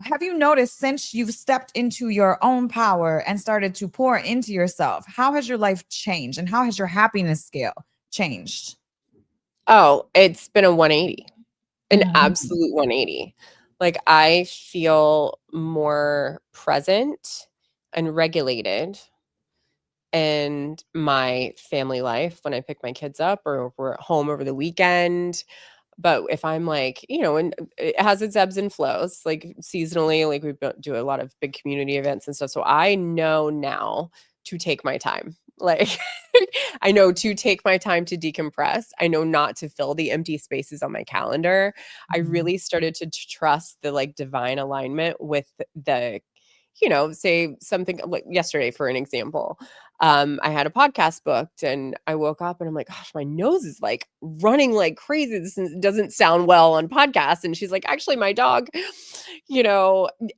have you noticed since you've stepped into your own power and started to pour into yourself, how has your life changed and how has your happiness scale changed? Oh, it's been a 180, an Mhm. absolute 180. Like I feel more present and regulated and my family life when I pick my kids up or we're at home over the weekend. But if I'm like, and it has its ebbs and flows, like seasonally, like do a lot of big community events and stuff. So I know now to take my time. Like I know to take my time to decompress. I know not to fill the empty spaces on my calendar. I Mhm. really started to trust the like divine alignment with the say something like yesterday, for an example. I had a podcast booked and I woke up and I'm like, gosh, my nose is like running like crazy. Doesn't sound well on podcast. And she's like, actually, my dog,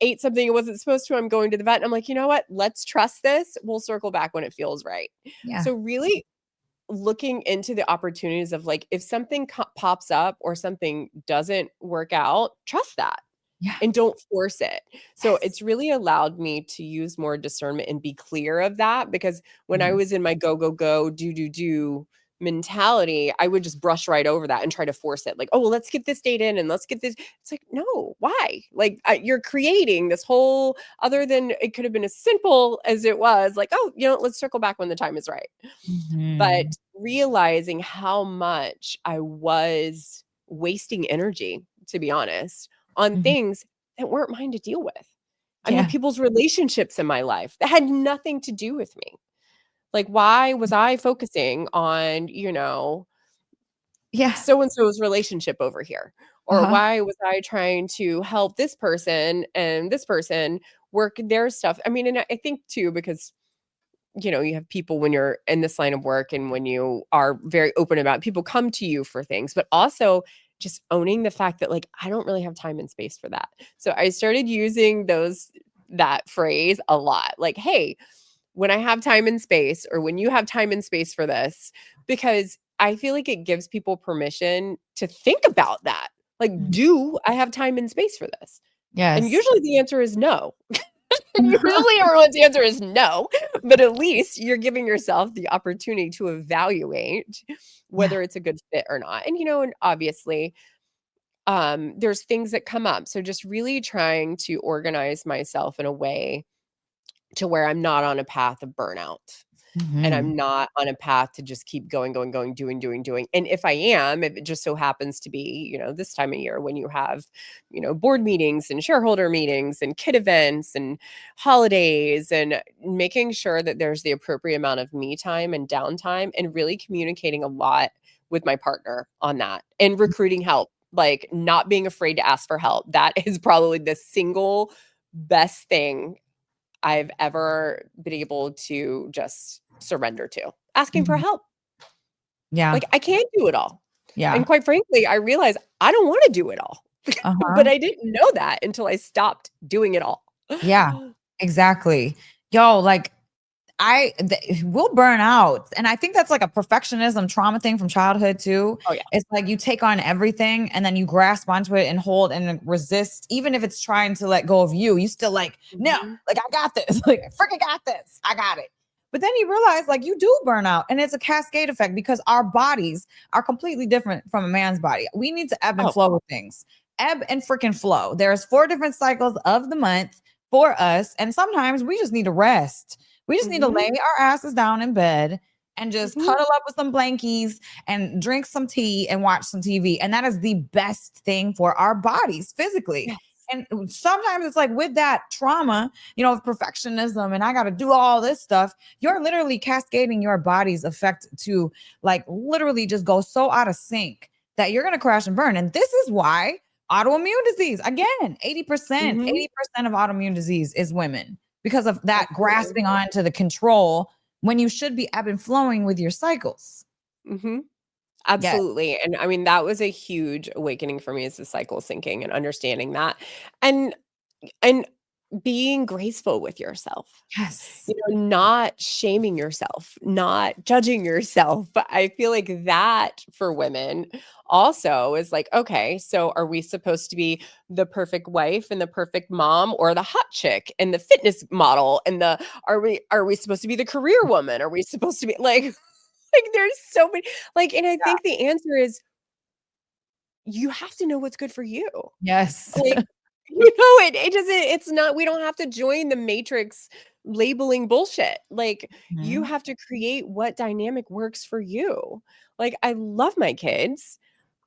ate something it wasn't supposed to. I'm going to the vet. And I'm like, you know what? Let's trust this. We'll circle back when it feels right. Yeah. So really looking into the opportunities of like, if something pops up or something doesn't work out, trust that Yeah. and don't force it. So Yes. it's really allowed me to use more discernment and be clear of that because when I Mhm. was in my go, go, go, do mentality, I would just brush right over that and try to force it. Like, oh, well, let's get this date in and let's get this. It's like, no, why? Like, you're creating this whole, other than it could have been as simple as it was like, oh, let's circle back when the time is right. But Mhm. realizing how much I was wasting energy, to be honest, on Mhm. things that weren't mine to deal with. I mean, Yeah. people's relationships in my life that had nothing to do with me. Like, why was I focusing on, Yeah. so and so's relationship over here? Or Uh-huh. why was I trying to help this person and this person work their stuff? I mean, and I think too, because you have people when you're in this line of work and when you are very open about it, people come to you for things, but also just owning the fact that like I don't really have time and space for that. So I started using that phrase a lot. Like, hey, when I have time and space or when you have time and space for this, because I feel like it gives people permission to think about that. Like, Mhm. do I have time and space for this? And Yes. usually the answer is no. Usually everyone's answer is no, but at least you're giving yourself the opportunity to evaluate Yeah. whether it's a good fit or not. And and obviously, there's things that come up. So just really trying to organize myself in a way to where I'm not on a path of burnout. And Mhm. I'm not on a path to just keep going, doing. And if I am, if it just so happens to be, this time of year when you have, board meetings and shareholder meetings and kid events and holidays, and making sure that there's the appropriate amount of me time and downtime, and really communicating a lot with my partner on that, and recruiting help, like not being afraid to ask for help. That is probably the single best thing I've ever been able to just surrender to. Asking for Mhm. help. Yeah. Like, I can't do it all. And Yeah. quite frankly, I realized I don't wanna do it all. But Uh-huh. I didn't know that until I stopped doing it all. Yeah. Exactly. Yo, like we'll burn out. And I think that's like a perfectionism trauma thing from childhood too. Oh, yeah. It's like you take on everything and then you grasp onto it and hold and resist, even if it's trying to let go of you. You still like, no, Mhm. like I got this. Like I freaking got this. I got it. But then you realize like you do burn out, and it's a cascade effect because our bodies are completely different from a man's body. We need to ebb and Oh. flow with things. Ebb and freaking flow. There's 4 different cycles of the month for us. And sometimes we just need to rest. We just need to Mhm. lay our asses down in bed and just Mhm. cuddle up with some blankies and drink some tea and watch some TV. And that is the best thing for our bodies physically. Yes. And sometimes it's like with that trauma, of perfectionism and I got to do all this stuff, you're literally cascading your body's effect to like literally just go so out of sync that you're going to crash and burn. And this is why autoimmune disease, again, 80%, Mhm. 80% of autoimmune disease is women because of that Absolutely. grasping on to the control when you should be ebb and flowing with your cycles. Mhm. Yeah. Absolutely. And I mean, that was a huge awakening for me, is the cycle syncing and understanding that. And and being graceful with yourself. Yes. Not shaming yourself, not judging yourself. But I feel like that for women also is like, okay, so are we supposed to be the perfect wife and the perfect mom, or the hot chick and the fitness model, and the are we supposed to be the career woman? Are we supposed to be like like there's so many, like, and I Yeah. think the answer is you have to know what's good for you. Yes. Like, it doesn't, it's not, we don't have to join the matrix labeling bullshit. Like, you Mhm. have to create what dynamic works for you. Like, I love my kids.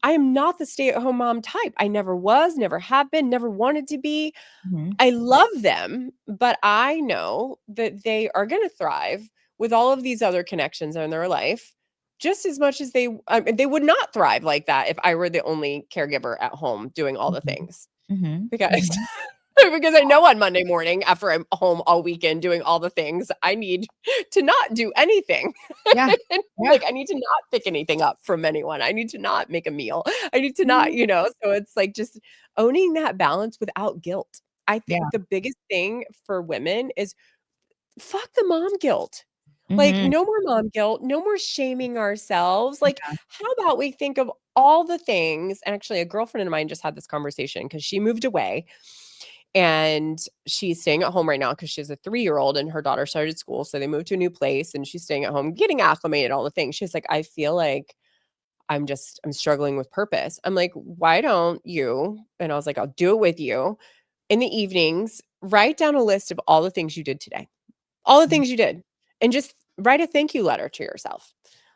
I am not the stay-at-home mom type. I never was, never have been, never wanted to be. Mhm. I love them, but I know that they are gonna thrive with all of these other connections in their life just as much as they would not thrive like that if I were the only caregiver at home doing all the Mhm. things. Mhm. Because Mhm. because I know on Monday morning after I'm home all weekend doing all the things, I need to not do anything. Yeah. And, Yeah. like, I need to not pick anything up from anyone. I need to not make a meal. I need to not, Mhm. so it's like just owning that balance without guilt. I Yeah. think the biggest thing for women is fuck the mom guilt. Like, Mhm. no more mom guilt, no more shaming ourselves. Like, how about we think of all the things, and actually a girlfriend of mine just had this conversation because she moved away, and she's staying at home right now because she has a 3-year-old and her daughter started school. So they moved to a new place and she's staying at home, getting acclimated, all the things. She's like, I feel like I'm struggling with purpose. I'm like, why don't you? And I was like, I'll do it with you. In the evenings, write down a list of all the things you did today, all the Mhm. things you did, and just write a thank you letter to yourself.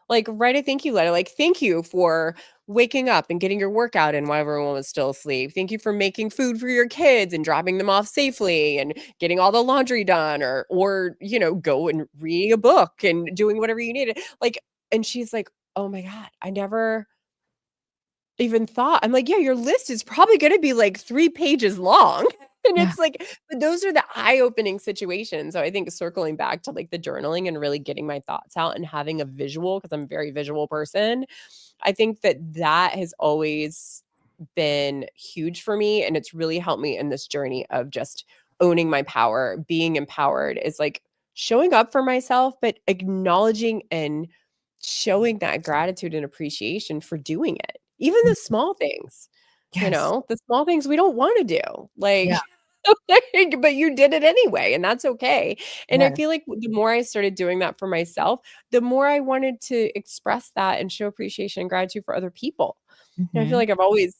Like, write a thank you letter, like, "Thank you for waking up and getting your workout in while everyone was still asleep. Thank you for making food for your kids and dropping them off safely and getting all the laundry done," or go and reading a book and doing whatever you needed. Like, and she's like, "Oh my god, I never even thought." I'm like, "Yeah, your list is probably gonna be, like, 3 pages long." And Yeah. it's like, but those are the eye-opening situations. So I think circling back to, like, the journaling and really getting my thoughts out and having a visual, because 'cause I'm a very visual person, I think that that has always been huge for me, and it's really helped me in this journey of just owning my power, being empowered, is, like, showing up for myself, but acknowledging and showing that gratitude and appreciation for doing it. Even the small things, Yes. the small things we don't wanna do, Yeah. like like, but you did it anyway, and that's okay. And I Yes. feel like the more I started doing that for myself, the more I wanted to express that and show appreciation and gratitude for other people. And I feel Mhm. like I've always,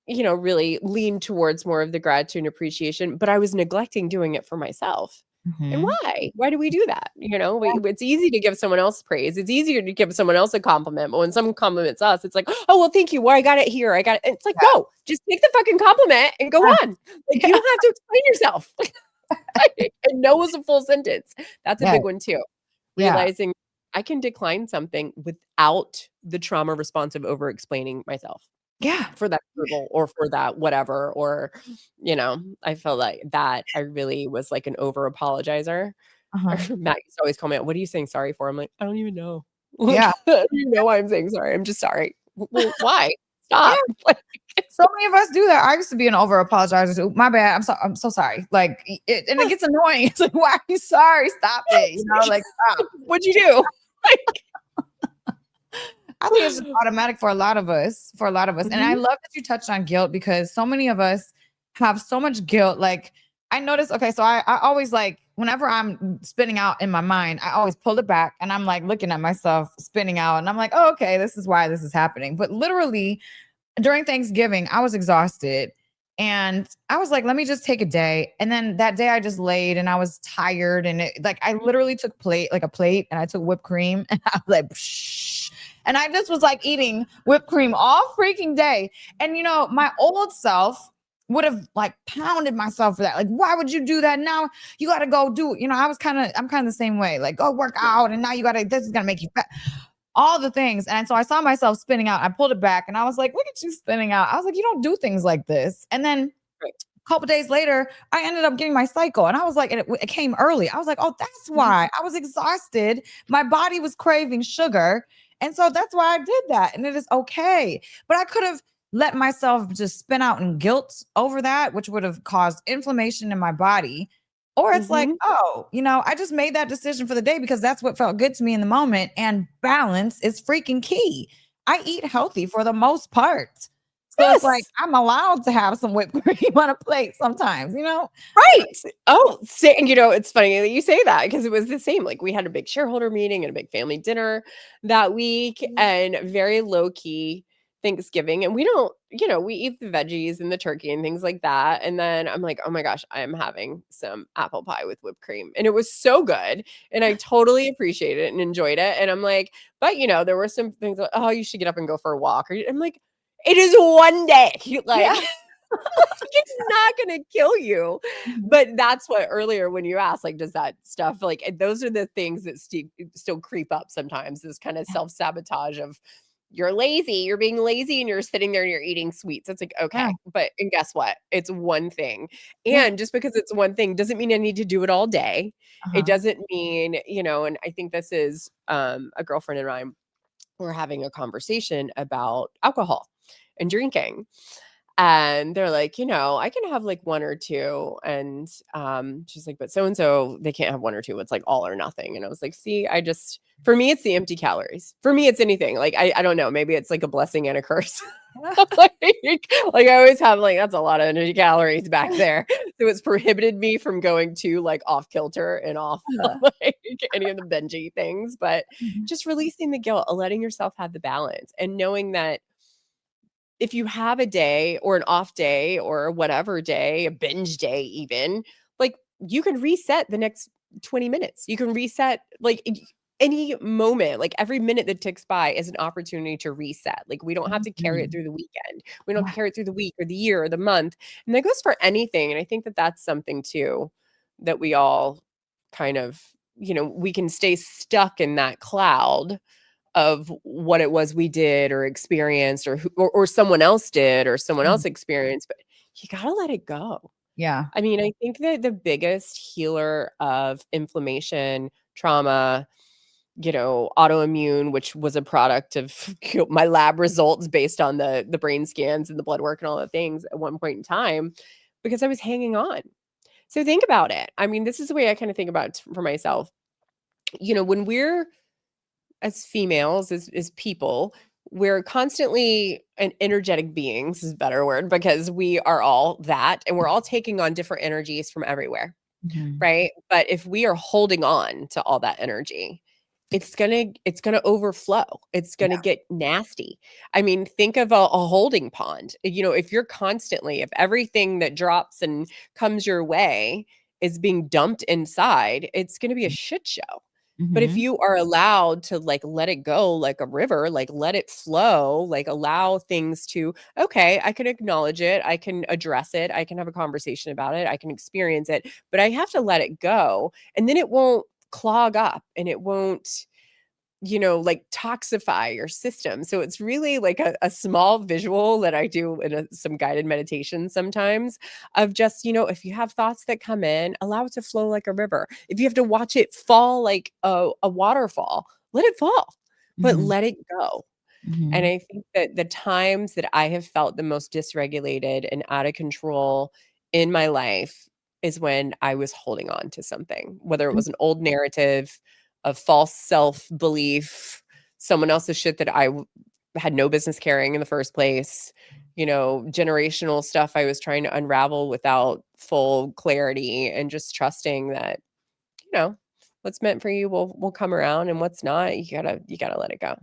really leaned towards more of the gratitude and appreciation, but I was neglecting doing it for myself. And Mhm. why? Why do we do that? It's easy to give someone else praise. It's easier to give someone else a compliment. But when someone compliments us, it's like, oh, well, thank you. Well, I got it here. I got it. It's like, Yeah. no, just take the fucking compliment and go Yeah. on. Like, you Yeah. don't have to explain yourself. And no is a full sentence. That's a Yeah. big one too. Yeah. Realizing I can decline something without the trauma response of over explaining myself Yeah. for that approval or for that whatever. Or, I felt like that I really was like an over apologizer. Uh-huh. Matt used to always call me out, "What are you saying sorry for?" I'm like, "I don't even know." Like, Yeah. you know why I'm saying sorry. I'm just sorry. Well, why? Yeah. Stop. Like, So many of us do that. I used to be an over apologizer. So, my bad. I'm so sorry. Like, and it gets annoying. It's like, why are you sorry? Stop it. Like, stop. what'd you do? Like, I think it's just automatic for a lot of us. And I mhm, love that you touched on guilt because so many of us have so much guilt. Like, I noticed, okay, so I always like, whenever I'm spinning out in my mind, I always pull it back and I'm like looking at myself spinning out and I'm like, oh, okay, this is why this is happening. But literally, during Thanksgiving, I was exhausted and I was like, let me just take a day. And then that day I just laid and I was tired. And like, I literally took a plate and I took whipped cream and I was like, psh, and I just was like eating whipped cream all freaking day. And, my old self would have like pounded myself for that. Like, why would you do that? Now you got to go do it. I'm kind of the same way. Like, go work out. And now this is going to make you fat, all the things. And so I saw myself spinning out. I pulled it back and I was like, look at you spinning out. I was like, you don't do things like this. And then right. a couple days later, I ended up getting my cycle. And I was like, and it came early. I was like, oh, that's Mhm. why. I was exhausted. My body was craving sugar. And so that's why I did that. And it is okay. But I could have let myself just spin out in guilt over that, which would have caused inflammation in my body. Or it's like, Mhm. oh, I just made that decision for the day because that's what felt good to me in the moment. And balance is freaking key. I eat healthy for the most part. So it's like Yes. I'm allowed to have some whipped cream on a plate sometimes, Right. Oh, it's funny that you say that because it was the same. Like, we had a big shareholder meeting and a big family dinner that week and very low key Thanksgiving. And we don't, we eat the veggies and the turkey and things like that. And then I'm like, oh my gosh, I am having some apple pie with whipped cream. And it was so good. And I totally appreciated it and enjoyed it. And I'm like, but there were some things like, oh, you should get up and go for a walk. I'm like, it is one day. Like, Yeah. it's not gonna kill you. Mhm. But that's what earlier when you asked, like, does that stuff like those are the things that still creep up sometimes, this kind of self-sabotage of you're being lazy and you're sitting there and you're eating sweets. It's like, Yeah. okay, and guess what? It's one thing. Yeah. And just because it's one thing doesn't mean I need to do it all day. It Uh-huh. doesn't mean, and I think this is a girlfriend and I were having a conversation about alcohol and drinking. And they're like, I can have like one or two. And she's like, but so and so, they can't have one or two. It's like all or nothing. And I was like, see, for me, it's the empty calories. For me, it's anything. Like, I don't know. Maybe it's like a blessing and a curse. like, like I always have like, that's a lot of energy calories back there. So it's prohibited me from going to like off kilter and off Uh-huh. like any of the bingey things. But Mhm. just releasing the guilt, letting yourself have the balance and knowing that if you have a day or an off day or whatever day, a binge day even, like, you can reset the next 20 minutes. You can reset, like, any moment, like, every minute that ticks by is an opportunity to reset. Like, we don't have to carry it Mhm. through the weekend. We don't have to Yeah. carry it through the week or the year or the month, and that goes for anything, and I think that that's something too that we all kind of we can stay stuck in that cloud of what it was we did or experienced or who or someone else did or someone Mhm. else experienced, but you gotta let it go. Yeah. I mean, I think that the biggest healer of inflammation, trauma, autoimmune, which was a product of my lab results based on the brain scans and the blood work and all the things at one point in time, because I was hanging on. So think about it. I mean, this is the way I kind of think about it for myself. When we're as females, as people, we're constantly an energetic beings is a better word because we are all that and we're all taking on different energies from everywhere, Mhm. right? But if we are holding on to all that energy, it's gonna overflow. It's gonna Yeah. get nasty. I mean, think of a holding pond. If you're constantly, if everything that drops and comes your way is being dumped inside, it's going to be a shit show. But if Mm-hmm. you are allowed to like let it go like a river, like let it flow, like allow things to, okay, I can acknowledge it, I can address it, I can have a conversation about it, I can experience it, but I have to let it go. And then it won't clog up and it won't, like toxify your system. So it's really like a small visual that I do in some guided meditation sometimes of just, if you have thoughts that come in, allow it to flow like a river. If you have to watch it fall like a waterfall, let it fall, but Mm-hmm. let it go. And Mm-hmm. I think that the times that I have felt the most dysregulated and out of control in my life is when I was holding on to something, whether it was an old narrative, a false self-belief, someone else's shit that had no business carrying in the first place, generational stuff I was trying to unravel without full clarity and just trusting that, you know, what's meant for you will come around and what's not, you gotta let it go.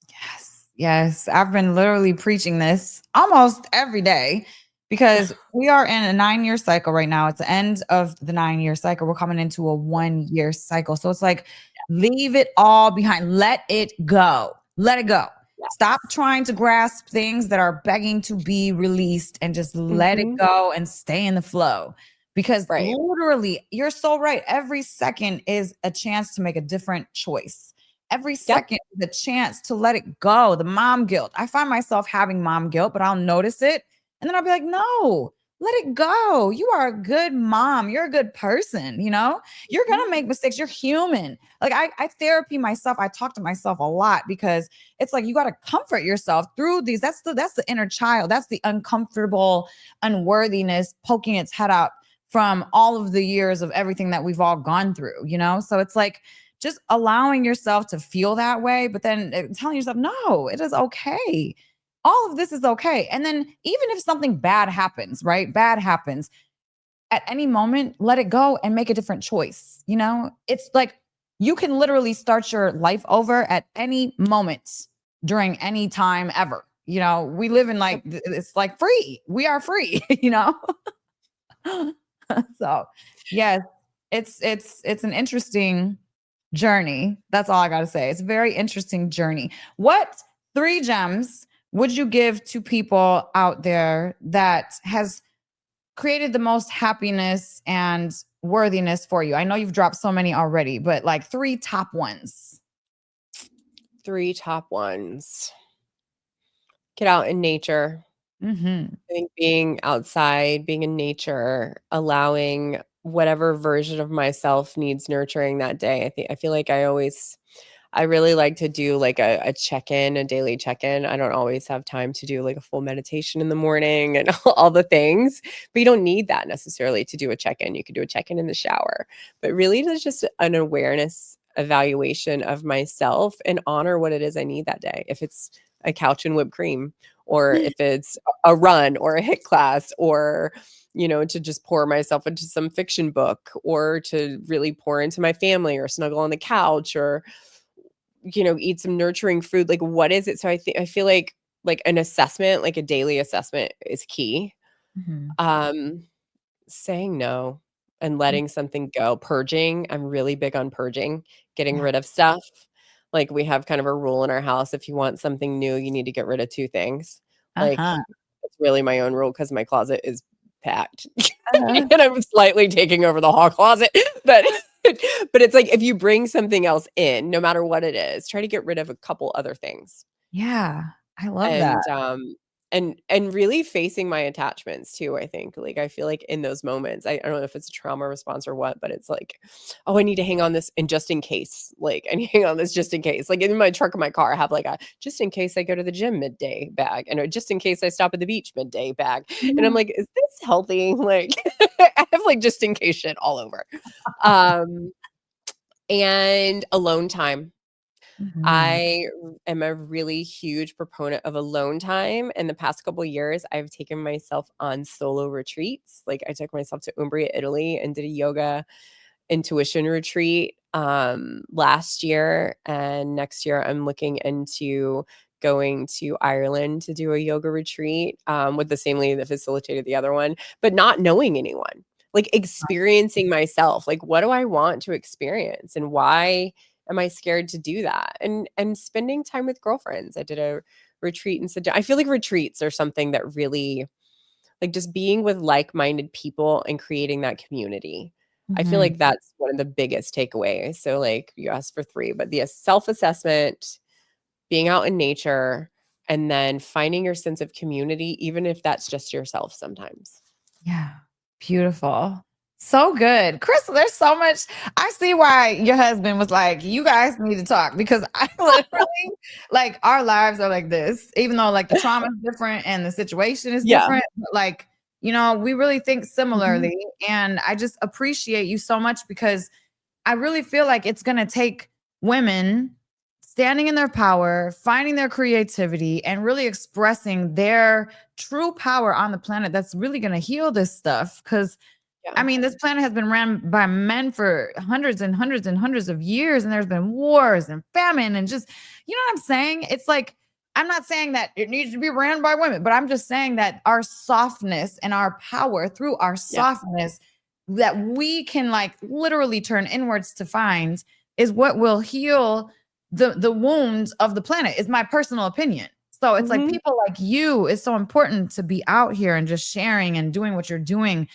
Yes. Yes. I've been literally preaching this almost every day because we are in a 9-year cycle right now. It's the end of the 9-year cycle. We're coming into a 1-year cycle. So it's like, leave it all behind. Let it go. Let it go. Stop Yes. trying to grasp things that are begging to be released and just let it Mhm. go and stay in the flow. Because Right. literally, you're so right. Every second is a chance to make a different choice. Every Yep. second is a chance to let it go. The mom guilt. I find myself having mom guilt, but I'll notice it. And then I'll be like, no, let it go. You are a good mom. You're a good person. You're going Mhm. to make mistakes. You're human. Like I therapy myself. I talk to myself a lot because it's like, you got to comfort yourself through these. That's the inner child. That's the uncomfortable unworthiness poking its head out from all of the years of everything that we've all gone through. So it's like, just allowing yourself to feel that way, but then telling yourself, no, it is okay. All of this is okay. And then even if something bad happens, right? Bad happens at any moment, let it go and make a different choice. It's like you can literally start your life over at any moment during any time ever. We live in Yep. like, it's like free. We are free, you know? So yes, it's an interesting journey. That's all I got to say. It's a very interesting journey. What 3 gems would you give to people out there that has created the most happiness and worthiness for you? I know you've dropped so many already, but like 3 top ones. 3 top ones. Get out in nature. Mhm. I think being outside, being in nature, allowing whatever version of myself needs nurturing that day. I feel like I really like to do like a check-in, a daily check-in. I don't always have time to do like a full meditation in the morning and all the things, but you don't need that necessarily to do a check-in. You could do a check-in in the shower, but really there's just an awareness evaluation of myself and honor what it is I need that day. If it's a couch and whipped cream, or if it's a run or a hit class, or to just pour myself into some fiction book, or to really pour into my family, or snuggle on the couch, or eat some nurturing food. Like, what is it? So I feel like an assessment, like a daily assessment is key. Mhm. Um, saying no and Mm, letting something go. Purging. I'm really big on purging, getting yeah. rid of stuff. Like, we have kind of a rule in our house. If you want something new, you need to get rid of 2 things. Like, Uh-huh. it's really my own rule because my closet is packed. Uh-huh. And I'm slightly taking over the hall closet, but but it's like if you bring something else in, no matter what it is, try to get rid of a couple other things. Yeah. I love that. And really facing my attachments too, I think. Like, I feel like in those moments, I don't know if it's a trauma response or what, but it's like, "Oh, I need to hang on this and just in case." Like, I need to hang on this just in case. Like, in my truck of my car, I have like a just in case I go to the gym midday bag, and a just in case I stop at the beach midday bag. And I'm Yeah. like, "Is this healthy?" Like, I have like just in case shit all over. Um, and alone time. Mhm. I am a really huge proponent of alone time. In the past couple years, I've taken myself on solo retreats. Like, I took myself to Umbria, Italy, and did a yoga intuition retreat last year. And next year, I'm looking into going to Ireland to do a yoga retreat with the same lady that facilitated the other one, but not knowing anyone. like experiencing myself. Like, what do I want to experience and why am I scared to do that? And spending time with girlfriends. I did a retreat in Sedona. I feel like retreats are something that really, like, just being with like-minded people and creating that community. I feel like that's one of the biggest takeaways. So, like, you asked for 3, but the self-assessment, being out in nature, and then finding your sense of community, even if that's just yourself sometimes. Yeah. Beautiful. So good. Krystel, there's so much. I see why your husband was like, you guys need to talk, because I literally, like, our lives are like this, even though like the trauma is different and the situation is Yeah. different. But like, we really think Mhm. similarly. And I just appreciate you so much, because I really feel like it's going to take women standing in their power, finding their creativity, and really expressing their true power on the planet that's really going to heal this stuff. Because, I Yeah. mean, this planet has been ran by men for hundreds and hundreds and hundreds of years, and there's been wars and famine and just, you know what I'm saying? It's like, I'm not saying that it needs to be ran by women, but I'm just saying that our softness and our power, through our Yeah. softness, that we can like literally turn inwards to find, is what will heal the wounds of the planet, is my personal opinion. So it's like Mhm. people like you is so important to be out here and just sharing and doing what you're doing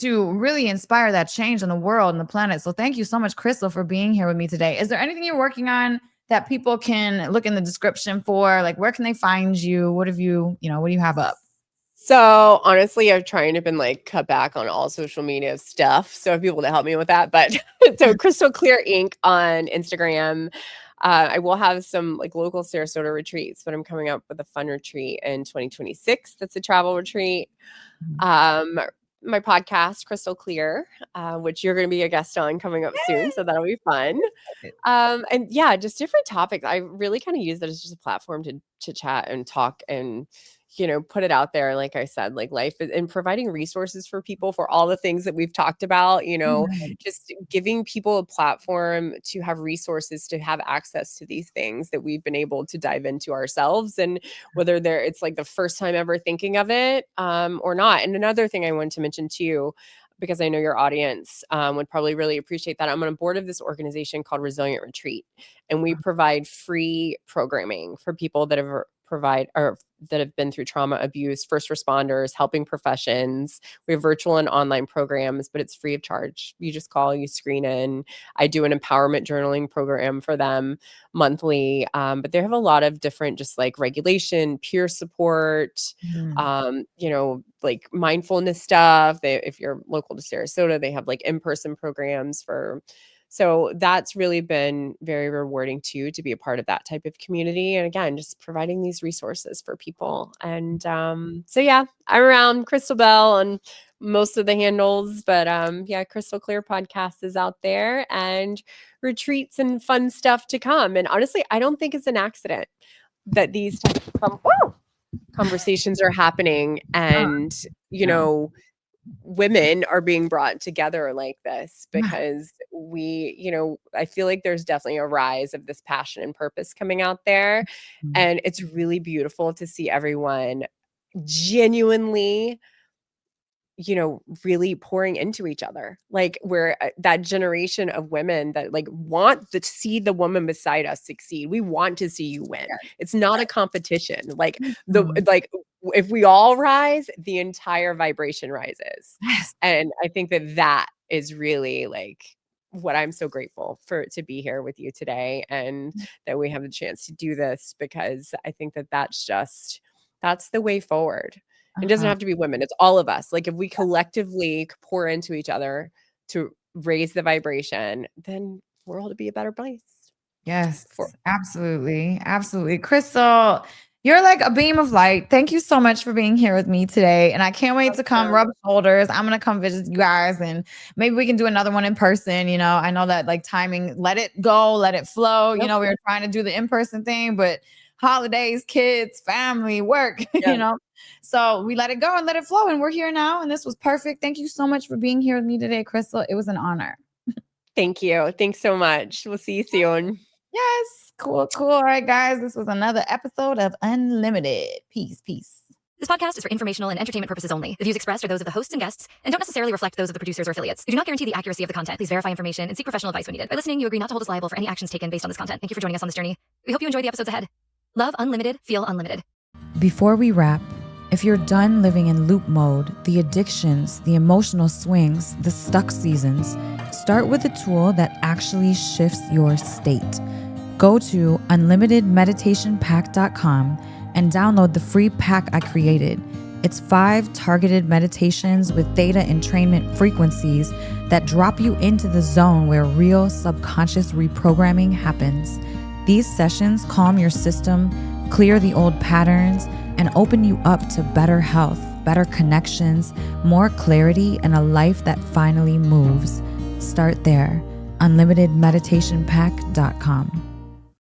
to really inspire that change in the world and the planet. So thank you so much, Krystel, for being here with me today. Is there anything you're working on that people can look in the description for? Like, where can they find you? What have what do you have up? So, honestly, I've trying to been, like, cut back on all social media stuff, so I have people to help me with that, but so Crystal Clear Inc. on Instagram. I will have some, like, local Sarasota retreats, but I'm coming up with a fun retreat in 2026 that's a travel retreat. Um, my podcast, Crystal Clear, which you're gonna be a guest on coming up soon, so that'll be fun. And yeah, just different topics. I really kind of use it as just a platform to chat and talk and, put it out there. Like I said, like life and providing resources for people for all the things that we've talked about, just giving people a platform to have resources, to have access to these things that we've been able to dive into ourselves. And whether it's like the first time ever thinking of it, or not. And another thing I wanted to mention too, because I know your audience would probably really appreciate that. I'm on a board of this organization called Resilient Retreat, and we provide free programming for people that have been through trauma, abuse, first responders, helping professions. We have virtual and online programs, but it's free of charge. You just call, you screen in. I do an empowerment journaling program for them monthly, but they have a lot of different, just like regulation, peer support, like mindfulness stuff. If you're local to Sarasota, they have like in-person programs so that's really been very rewarding too, to be a part of that type of community. And again, just providing these resources for people. And so yeah, I'm around Krystel Beall on most of the handles, but yeah, Crystal Clear podcast is out there, and retreats and fun stuff to come. And honestly, I don't think it's an accident that these types of conversations are happening, and women are being brought together like this, because I feel like there's definitely a rise of this passion and purpose coming out there, and it's really beautiful to see everyone genuinely really pouring into each other. Like, we're that generation of women that like want to see the woman beside us succeed. We want to see you win. It's not a competition. Like if we all rise, the entire vibration rises. Yes. And I think that is really like what I'm so grateful for, to be here with you today, and that we have the chance to do this, because I think that's the way forward. It doesn't have to be women. It's all of us. Like, if we collectively pour into each other to raise the vibration, then the world will be a better place. Yes, For absolutely. Absolutely. Krystel, you're like a beam of light. Thank you so much for being here with me today. And I can't wait to come rub shoulders. I'm going to come visit you guys, and maybe we can do another one in person. I know that like timing, let it go, let it flow. Yep. We were trying to do the in-person thing, but holidays, kids, family, work, Yeah. So we let it go and let it flow. And we're here now. And this was perfect. Thank you so much for being here with me today, Krystel. It was an honor. Thank you. Thanks so much. We'll see you soon. Yes. Cool. All right, guys. This was another episode of Unlimited. Peace. This podcast is for informational and entertainment purposes only. The views expressed are those of the hosts and guests and don't necessarily reflect those of the producers or affiliates. We do not guarantee the accuracy of the content. Please verify information and seek professional advice when needed. By listening, you agree not to hold us liable for any actions taken based on this content. Thank you for joining us on this journey. We hope you enjoy the episodes ahead. Love unlimited, feel unlimited. Before we wrap, if you're done living in loop mode, the addictions, the emotional swings, the stuck seasons, start with a tool that actually shifts your state. Go to unlimitedmeditationpack.com and download the free pack I created. It's 5 targeted meditations with theta entrainment frequencies that drop you into the zone where real subconscious reprogramming happens. These sessions calm your system, clear the old patterns, and open you up to better health, better connections, more clarity, and a life that finally moves. Start there. unlimitedmeditationpack.com.